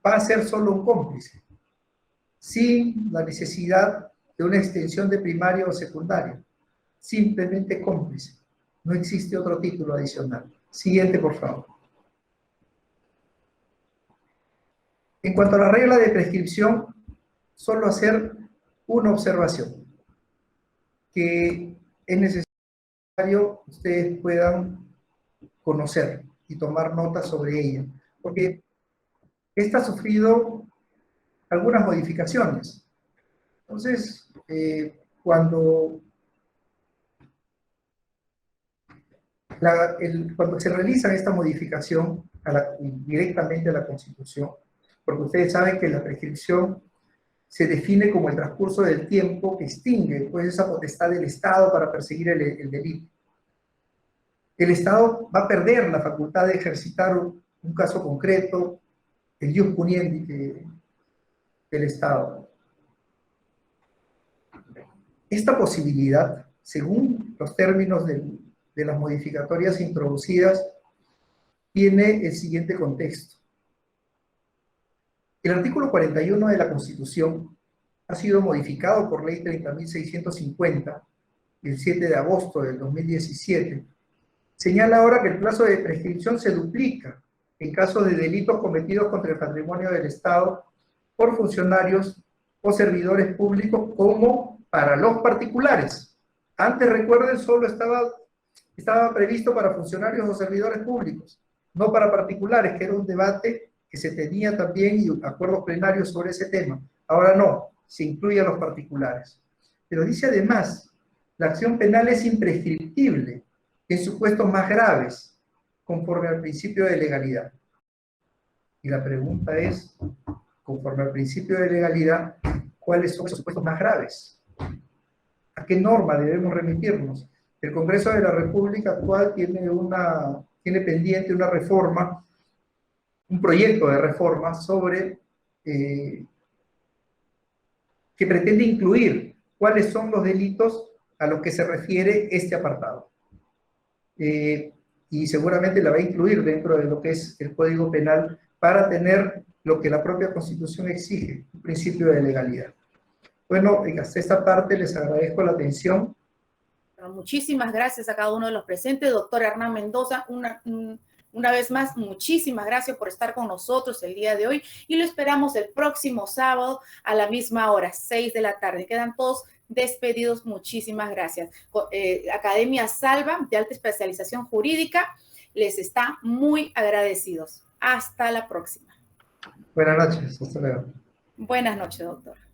[SPEAKER 2] va a ser solo un cómplice, sin la necesidad de una extensión de primario o secundario, simplemente cómplice. No existe otro título adicional. Siguiente, por favor. En cuanto a la regla de prescripción, solo hacer una observación, que es necesario que ustedes puedan conocer y tomar nota sobre ella, porque esta ha sufrido algunas modificaciones. Entonces, cuando se realiza esta modificación directamente a la Constitución, porque ustedes saben que la prescripción se define como el transcurso del tiempo que extingue pues, esa potestad del Estado para perseguir el delito. El Estado va a perder la facultad de ejercitar un caso concreto, el ius puniendi del Estado. Esta posibilidad, según los términos de las modificatorias introducidas, tiene el siguiente contexto. El artículo 41 de la Constitución ha sido modificado por Ley 30.650, el 7 de agosto del 2017. Señala ahora que el plazo de prescripción se duplica en caso de delitos cometidos contra el patrimonio del Estado por funcionarios o servidores públicos como para los particulares. Antes, recuerden, solo estaba previsto para funcionarios o servidores públicos, no para particulares, que era un debate que se tenía también y acuerdos plenarios sobre ese tema. Ahora no, se incluye a los particulares. Pero dice además, la acción penal es imprescriptible en supuestos más graves, conforme al principio de legalidad. Y la pregunta es, conforme al principio de legalidad, ¿cuáles son esos supuestos más graves? ¿A qué norma debemos remitirnos? El Congreso de la República actual tiene pendiente una reforma, un proyecto de reforma sobre que pretende incluir cuáles son los delitos a los que se refiere este apartado. Y seguramente la va a incluir dentro de lo que es el Código Penal para tener lo que la propia Constitución exige, un principio de legalidad. Bueno, hasta esta parte les agradezco la atención.
[SPEAKER 1] Muchísimas gracias a cada uno de los presentes. Doctor Hernán Mendoza, una vez más, muchísimas gracias por estar con nosotros el día de hoy y lo esperamos el próximo sábado a la misma hora, 6 de la tarde. Quedan todos despedidos. Muchísimas gracias. Academia Salva, de alta especialización jurídica, les está muy agradecidos. Hasta la próxima.
[SPEAKER 2] Buenas noches. Hasta luego.
[SPEAKER 1] Buenas noches, doctor.